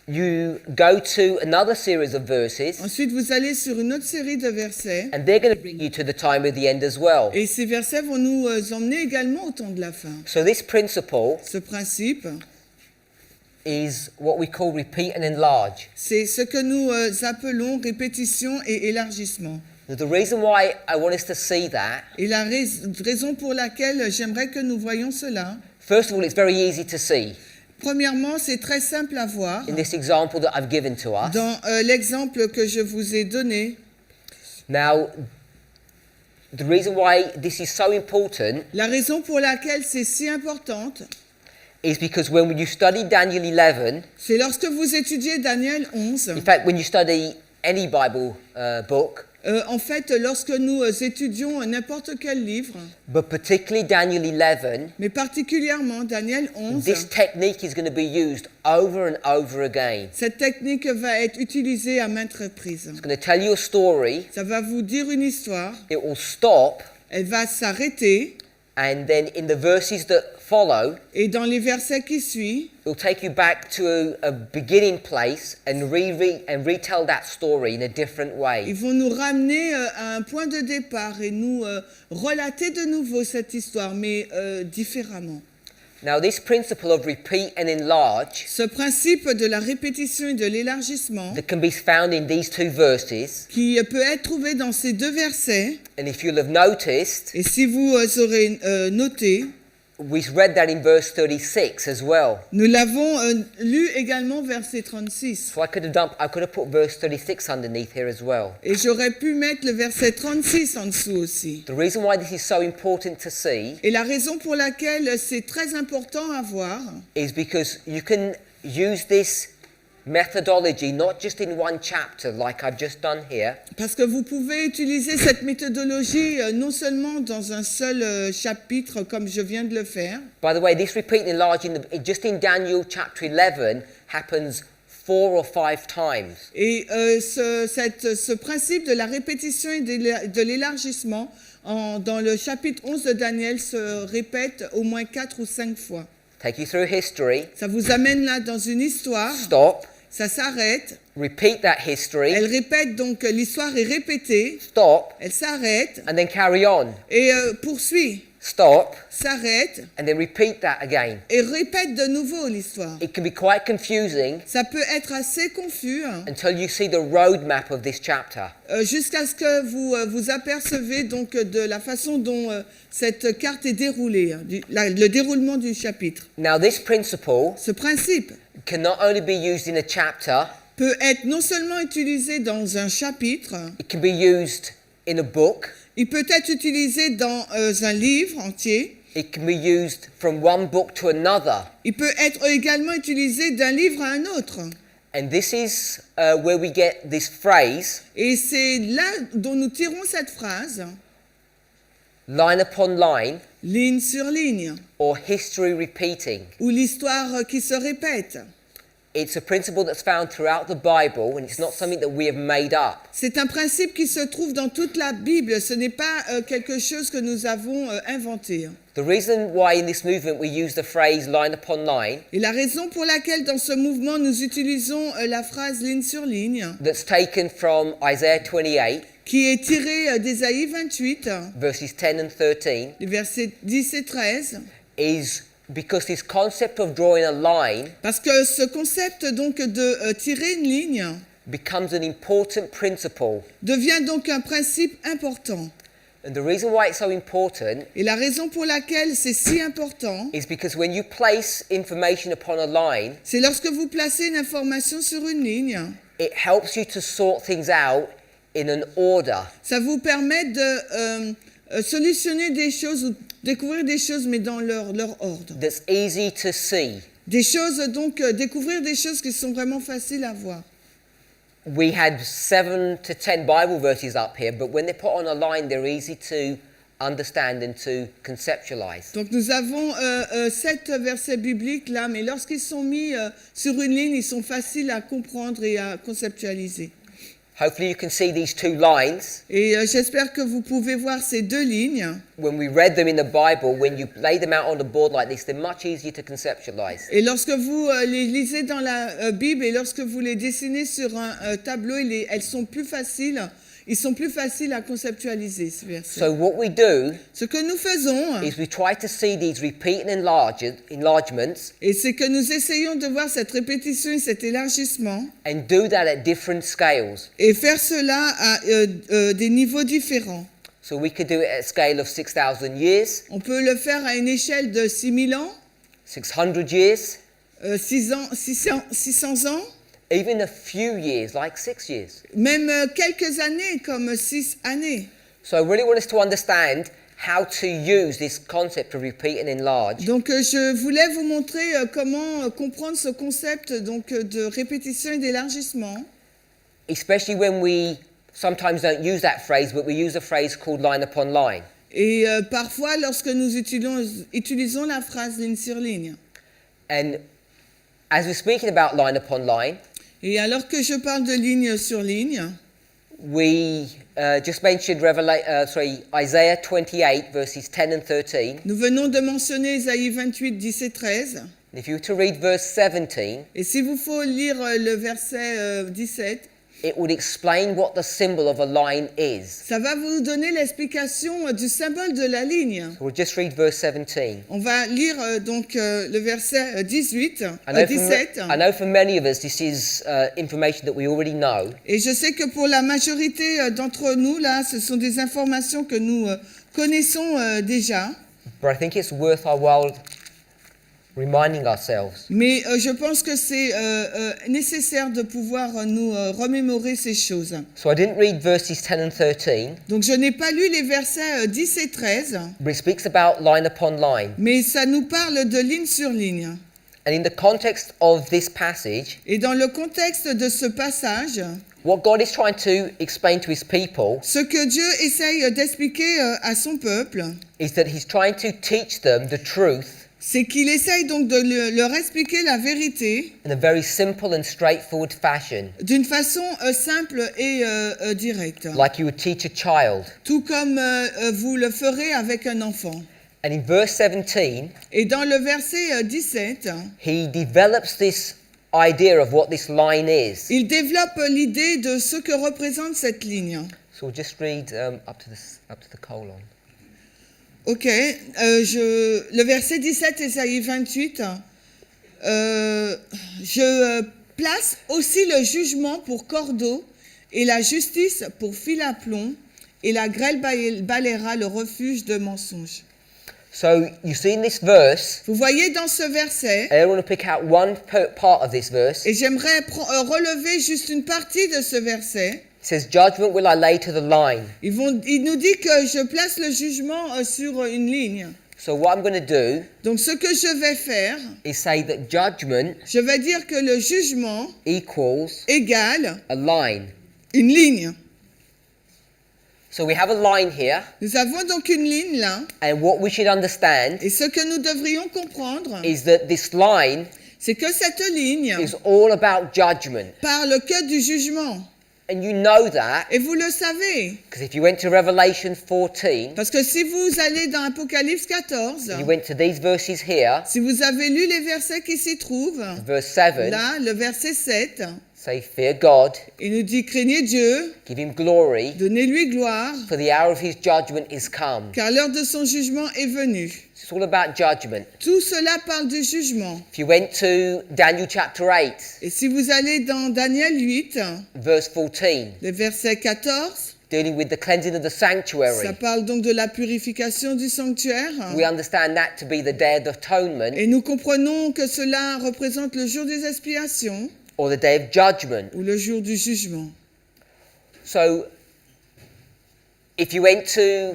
you go to another series of verses, vous allez sur une autre série de versets. and they're going to bring you to the time of the end as well. Et ces versets vont nous emmener également au temps de la fin. So this principle Ce principe is what we call repeat and enlarge. C'est ce que nous appelons répétition et élargissement. Now, the reason why I want us to see that, Et la raison pour laquelle j'aimerais que nous voyions cela, first of all, it's very easy to see premièrement, c'est très simple à voir. in this example that I've given to us. Dans l'exemple que je vous ai donné, Now, the reason why this is so important la raison pour laquelle c'est si importante, is because when you study Daniel 11, c'est lorsque vous étudiez Daniel 11, in fact, when you study any Bible book, en fait, lorsque nous étudions n'importe quel livre, but particularly Daniel 11, mais particulièrement Daniel 11, this technique is going to be used over and over again. cette technique va être utilisée à maintes reprises. It's going to tell you a story, Ça va vous dire une histoire, it will stop, elle va s'arrêter, and then in the verses that follow, et dans les versets qui suivent, it will take you back to a beginning place and retell that story in a different ils way. vont nous ramener à un point de départ et nous relater de nouveau cette histoire, mais différemment. Now, this principle of repeat and enlarge Ce principe de la répétition et de l'élargissement, that can be found in these two verses, qui peut être trouvé dans ces deux versets, and if you'll have noticed, et si vous aurez noté, we read that in verse 36 as well. nous l'avons lu également verset 36. So I could have put verse 36 underneath here as well. Et j'aurais pu mettre le verset 36 en dessous aussi. The reason why this is so important to see Et la raison pour laquelle c'est très important à voir, is because you can use this methodology not just in one chapter like I've just done here, parce que vous pouvez utiliser cette méthodologie non seulement dans un seul chapitre comme je viens de le faire. By the way, this repeat and enlarge just in Daniel chapter 11 happens 4 or 5 times. Et ce principe de la répétition et de l'élargissement dans le chapitre 11 de Daniel se répète au moins 4 ou 5 fois. Take you through history, Ça vous amène là dans une histoire, stop, ça s'arrête, repeat that history, elle répète, donc l'histoire est répétée, stop, elle s'arrête and then carry on. et poursuit, Stop, s'arrête and then repeat that again. et répète de nouveau l'histoire. It can be quite confusing Ça peut être assez confus until you see the roadmap of this chapter. jusqu'à ce que vous apercevez donc de la façon dont cette carte est déroulée, le déroulement du chapitre. Now, this principle Ce principe can not only be used in a chapter, peut être non seulement utilisé dans un chapitre, it can be used in a book, il peut être utilisé dans un livre entier, it can be used from one book to another. il peut être également utilisé d'un livre à un autre. And this is where we get this phrase, Et c'est là dont nous tirons cette phrase, line upon line, ligne sur ligne, or history repeating. ou l'histoire qui se répète. It's a principle that's found throughout the Bible, and it's not something that we have made up. C'est un principe qui se trouve dans toute la Bible, ce n'est pas quelque chose que nous avons inventé. The reason why in this movement we use the phrase line upon line, Et la raison pour laquelle dans ce mouvement nous utilisons la phrase ligne sur ligne, that's taken from Isaiah 28, qui est tirée d'Ésaïe 28, verses 10 and 13, les versets 10 et 13, is because this concept of drawing a line parce que ce concept donc de tirer une ligne becomes an important principle. devient donc un principe important. And the reason why it's so important Et la raison pour laquelle c'est si important, is because when you place information upon a line, c'est lorsque vous placez une information sur une ligne, it helps you to sort things out in an order. ça vous permet de solutionner des choses ou découvrir des choses, mais dans leur ordre. That's easy to see. Des choses, donc, découvrir des choses qui sont vraiment faciles à voir. We had 7 to 10 Bible verses up here, but when they're put on a line, they're easy to understand and to conceptualize. Donc, nous avons 7 versets bibliques là, mais lorsqu'ils sont mis sur une ligne, ils sont faciles à comprendre et à conceptualiser. Hopefully you can see these two lines. Et j'espère que vous pouvez voir ces deux lignes. When we read them in the Bible, when you lay them out on the board like this, they're much easier to conceptualize. Et lorsque vous les lisez dans la Bible et lorsque vous les dessinez sur un tableau, elles sont plus faciles ils sont plus faciles à conceptualiser, ces versets. So what we do Ce que nous faisons, is we try to see these repeating enlargements et c'est que nous essayons de voir cette répétition et cet élargissement, and do that at different scales. et faire cela à des niveaux différents. So we could do it at a scale of 6,000 years, On peut le faire à une échelle de 6000 ans, 600 years, 600 ans, even a few years, like 6 years. même quelques années, comme 6 années. So I really want us to understand how to use this concept of repeat and enlarge. Donc je voulais vous montrer comment comprendre ce concept donc, de répétition et d'élargissement. Especially when we sometimes don't use that phrase, but we use a phrase called line upon line. Et parfois, lorsque nous utilisons la phrase ligne sur ligne. And as we're speaking about line upon line, Et alors que je parle de ligne sur ligne, we just mentioned Isaiah 28, verses 10 and 13. nous venons de mentionner Isaïe 28, 10 et 13. And if you were to read verse 17, Et s'il vous faut lire le verset 17, it would explain what the symbol of a line is. ça va vous donner l'explication du symbole de la ligne. So we'll just read verse 17. On va lire donc le verset 18, I know 17. I know for many of us this is information that we already know, Et je sais que pour la majorité d'entre nous, là, ce sont des informations que nous connaissons déjà. but I think it's worth our while reminding ourselves. Mais je pense que c'est nécessaire de pouvoir nous remémorer ces choses. So I didn't read verses 10 and 13, Donc je n'ai pas lu les versets 10 et 13, but it speaks about line upon line. mais ça nous parle de ligne sur ligne. And in the context of this passage, Et dans le contexte de ce passage, what God is trying to explain to his people ce que Dieu essaye d'expliquer à son peuple, is that he's trying to teach them the truth c'est qu'il essaye donc de leur expliquer la vérité in a very simple and straightforward fashion, d'une façon simple et directe, like you would teach a child. tout comme vous le ferez avec un enfant. And in verse 17, Et dans le verset 17, he develops this idea of what this line is. il développe l'idée de ce que représente cette ligne. So we'll just read up to the colon. Ok, le verset 17, Isaïe 28, je place aussi le jugement pour cordeau et la justice pour fil à plomb, et la grêle balayera le refuge de mensonges. So you see in this verse, Vous voyez dans ce verset, I want to pick out one part of this verse. et j'aimerais relever juste une partie de ce verset. It says, "Judgment will I lay to the line." Il nous dit que je place le jugement sur une ligne. So what I'm going to do Donc ce que je vais faire, is say that judgment je vais dire que le jugement equals égale a line. une ligne. So we have a line here, Nous avons donc une ligne là, and what we should understand et ce que nous devrions comprendre, is that this line c'est que cette ligne is all about judgment. parle que du jugement. And you know that Et vous le savez, because if you went to Revelation 14, parce que si vous allez dans Apocalypse 14, you went to these verses here, si vous avez lu les versets qui s'y trouvent, verse 7, là, le verset 7, say, "Fear God, il nous dit craignez Dieu, give him glory, donnez-lui gloire, for the hour of his judgment is come." car l'heure de son jugement est venue. It's all about judgment. Tout cela parle du jugement. If you went to Daniel chapter 8, Et si vous allez dans Daniel 8, verse 14, le verset 14, dealing with the cleansing of the ça sanctuary, parle donc de la purification du sanctuaire. we understand that to be the Day of Atonement Et nous comprenons que cela représente le jour des expiations or the Day of Judgment. ou le jour du jugement. So, if you went to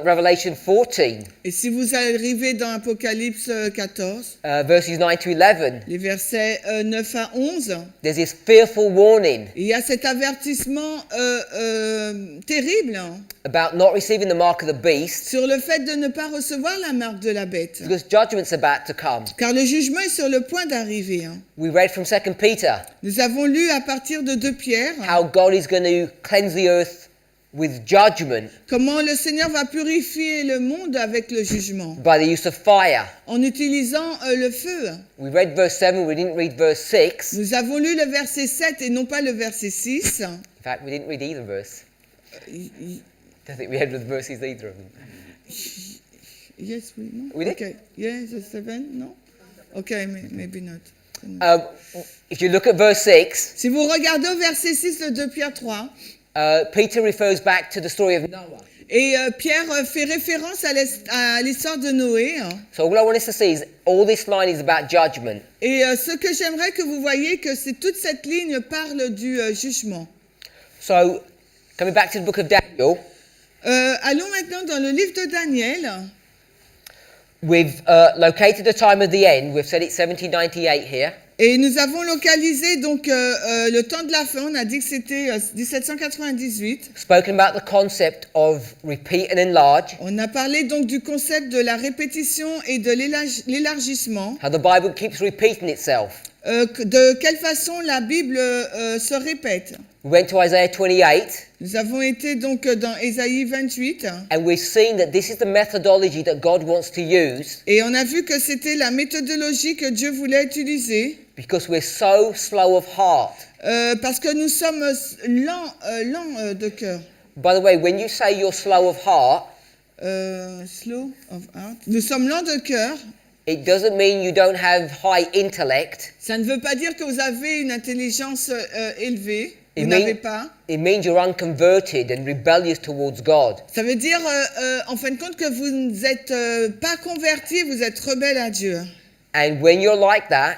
Revelation 14, Et si vous arrivez dans Apocalypse 14, verses 9 to 11, les versets 9 à 11, there's this fearful warning il y a cet avertissement terrible about not receiving the mark of the beast sur le fait de ne pas recevoir la marque de la bête. because judgment's about to come. Car le jugement est sur le point d'arriver. We read from 2 Peter Nous avons lu à partir de 2 Pierre how God is going to cleanse the earth with judgment comment le Seigneur va purifier le monde avec le jugement by the use of fire. en utilisant le feu. We read verse 7, we didn't read verse 6. Nous avons lu le verset 7 et non pas le verset 6. In fact, we didn't read either verse. don't think we had the verses either of them. Yes, we no. We did? Okay. Yes, the 7, no. Okay, maybe not. If you look at verse 6, Si vous regardez au verset 6 de 2 Pierre 3, Peter refers back to the story of Noah. et Pierre fait référence à l'histoire de Noé. So all I want us to see is all this line is about judgment. Et ce que j'aimerais que vous voyez, que c'est toute cette ligne parle du jugement. So coming back to the book of Daniel, Allons maintenant dans le livre de Daniel. we've located the time of the end. We've said it's 1798 here. Et nous avons localisé donc le temps de la fin. On a dit que c'était 1798. Spoken about the concept of repeat and enlarge. On a parlé donc du concept de la répétition et de l'élargissement. How the Bible keeps repeating itself. De quelle façon la Bible se répète. We went to Isaiah 28. Nous avons été donc dans Ésaïe 28. And we've seen that this is the methodology that God wants to use. Et on a vu que c'était la méthodologie que Dieu voulait utiliser. Because we're so slow of heart. Parce que nous sommes lents de cœur. By the way, when you say you're slow of heart, Slow of heart. Nous sommes lents de cœur. it doesn't mean you don't have high intellect. Ça ne veut pas dire que vous avez une intelligence élevée. Vous n'avez pas. It means you're unconverted and rebellious towards God. Ça veut dire, en fin de compte, que vous n'êtes pas converti, vous êtes rebelle à Dieu. And when you're like that,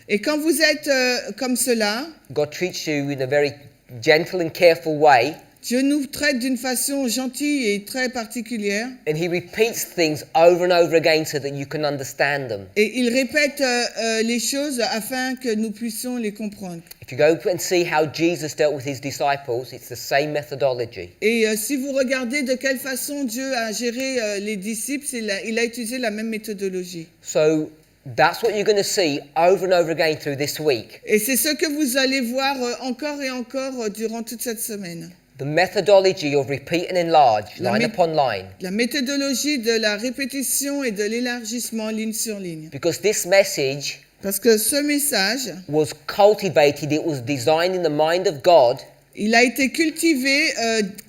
Et quand vous êtes comme cela, God treats you in a very gentle and careful way. Dieu nous traite d'une façon gentille et très particulière. And he repeats things over and over again so that you can understand them. Et il répète les choses afin que nous puissions les comprendre. If you go and see how Jesus dealt with his disciples, it's the same methodology. Et si vous regardez de quelle façon Dieu a géré les disciples, il a utilisé la même méthodologie. So that's what you're going to see over and over again through this week. Et c'est ce que vous allez voir encore et encore durant toute cette semaine. The methodology of repeat and enlarge, line upon line. La méthodologie de la répétition et de l'élargissement ligne sur ligne. Because this message Parce que ce message, was cultivated, it was designed in the mind of God, il a été cultivé,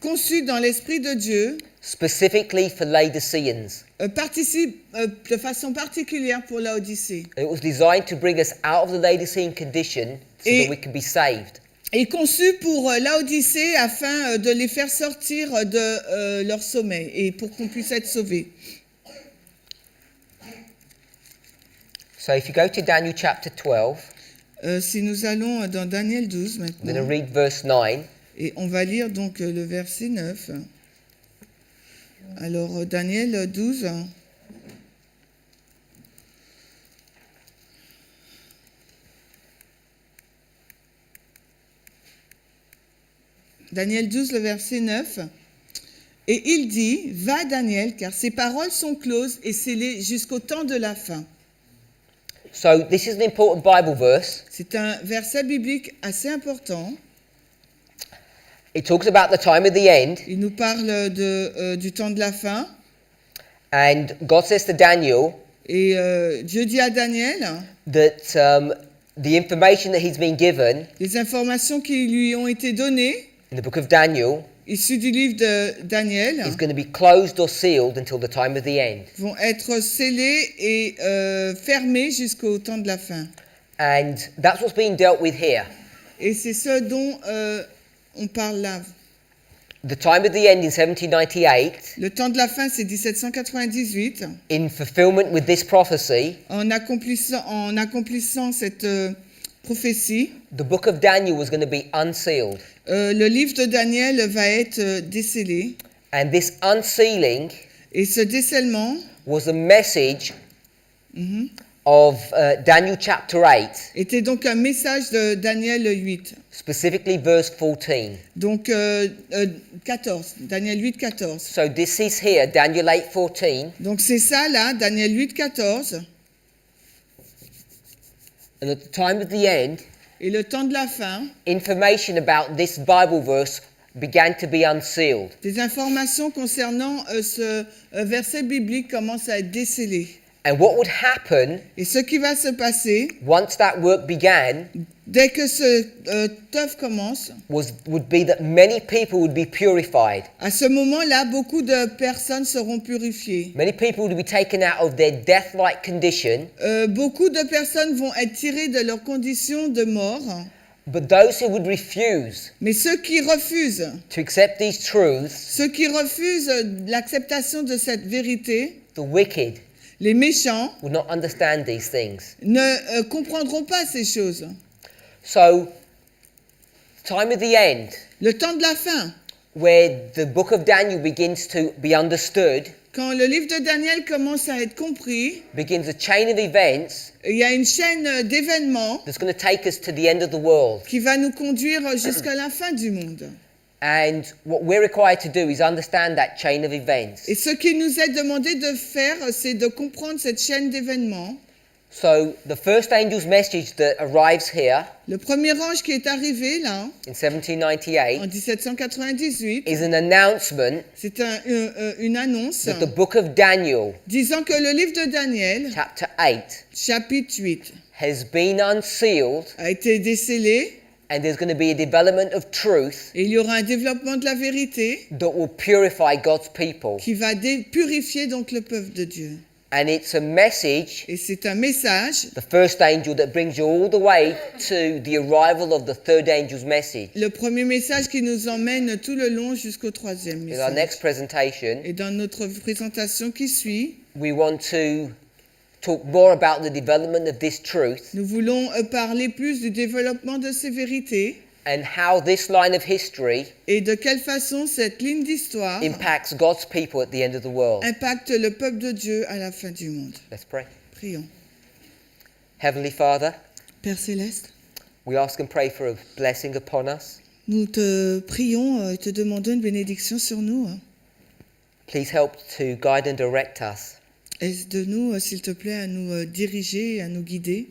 conçu dans l'esprit de Dieu, specifically for Laodiceans. de façon particulière pour Laodicée. It was designed to bring us out of the Laodicean condition so that we can be saved. Et conçu pour Laodicée afin de les faire sortir de leur sommeil et pour qu'on puisse être sauvés. So if you go to Daniel chapter 12, Si nous allons dans Daniel 12 I'm going to maintenant, read verse 9. et on va lire donc le verset 9. Alors Daniel 12. Daniel 12, le verset 9. Et il dit, va Daniel, car ces paroles sont closes et scellées jusqu'au temps de la fin. So this is an important Bible verse. C'est un verset biblique assez important. It talks about the time of the end, Il nous parle du temps de la fin. and God says to Daniel Et Dieu dit à Daniel, that the information that he's been given les informations qui lui ont été données, in the book of Daniel issues du livre de Daniel, is going to be closed or sealed until the time of the end. vont être scellées et fermées jusqu'au temps de la fin. And that's what's being dealt with here. Et c'est ce dont on parle là. The time of the end in 1798, Le temps de la fin, c'est 1798. in fulfillment with this prophecy, En accomplissant cette prophétie, the book of Daniel was going to be unsealed. le livre de Daniel va être décellé. And this unsealing Et ce décellement was a message of Daniel chapter 8, était donc un message de Daniel 8. specifically verse 14. Donc 14, Daniel 8, 14. So this is here, Daniel 8:14. Donc c'est ça là, Daniel 8, 14. And at the time of the end, Et le temps de la fin, information about this Bible verse began to be unsealed. des informations concernant ce verset biblique commencent à être décellées. And what would happen Et ce qui va se passer, once that work began dès que cette œuvre commence, would be that many people would be purified. à ce moment-là, beaucoup de personnes seront purifiées. Many people would be taken out of their death-like condition. Beaucoup de personnes vont être tirées de leur condition de mort. But those who would refuse Mais ceux qui refusent, to accept these truths, ceux qui refusent l'acceptation de cette vérité, the wicked, les méchants, would not understand these things. ne comprendront pas ces choses. So, time of the end, Le temps de la fin, where the book of Daniel begins to be understood, quand le livre de Daniel commence à être compris, begins a chain of events il y a une chaîne d'événements that's going to take us to the end of the world. qui va nous conduire jusqu'à la fin du monde. And what we're required to do is understand that chain of events. Et ce qui nous est demandé de faire, c'est de comprendre cette chaîne d'événements. So the first angel's message that arrives here Le premier ange qui est arrivé là, in en 1798 1798, is an announcement c'est une annonce that the book of Daniel, disant que le livre de Daniel, chapter 8, chapitre 8, has been unsealed, a été décelé and there's going to be a development of truth et il y aura un développement de la vérité that will purify God's people. qui va purifier donc le peuple de Dieu. And it's a message, Et c'est un message, the first angel, that brings you all the way to the arrival of the third angel's message. le premier message qui nous emmène tout le long jusqu'au troisième In our message. next presentation, Et dans notre présentation qui suit, we want to talk more about the development of this truth nous voulons parler plus du développement de ces vérités and how this line of history et de quelle façon cette ligne d'histoire impacts God's people at the end of the world. impacte le peuple de Dieu à la fin du monde. Let's pray. Prions. Heavenly Father, Père Céleste, we ask and pray for a blessing upon us. nous te prions et te demandons une bénédiction sur nous. Please help to guide and direct us Aide-nous, s'il te plaît, à nous diriger et à nous guider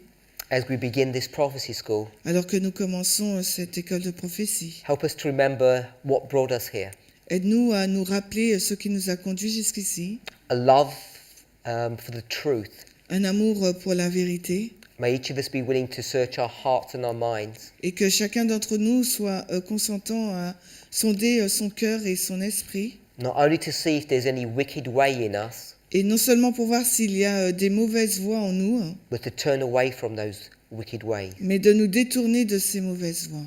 as we begin this prophecy school. alors que nous commençons cette école de prophétie. Help us to remember what brought us here. Aide-nous à nous rappeler ce qui nous a conduits jusqu'ici, A love for the truth. un amour pour la vérité, May each of us be willing to search our hearts and our minds et que chacun d'entre nous soit consentant à sonder son cœur et son esprit, not only to see if there's any wicked way in us, et non seulement pour voir s'il y a des mauvaises voies en nous, but to turn away from those wicked ways. mais de nous détourner de ces mauvaises voies.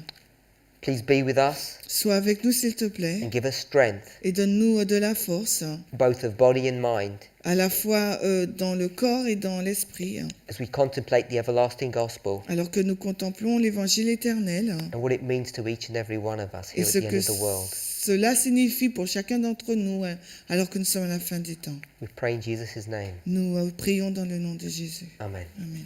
Please be with us Sois avec nous, s'il te plaît, and give us strength, et donne-nous de la force, both of body and mind, à la fois dans le corps et dans l'esprit, as we contemplate the everlasting gospel alors que nous contemplons l'évangile éternel and what it means to each and every one of us et here at ce the end que of the world. cela signifie pour chacun d'entre nous alors que nous sommes à la fin des temps. We pray in Jesus' name. Nous prions dans le nom de Jésus. Amen. Amen.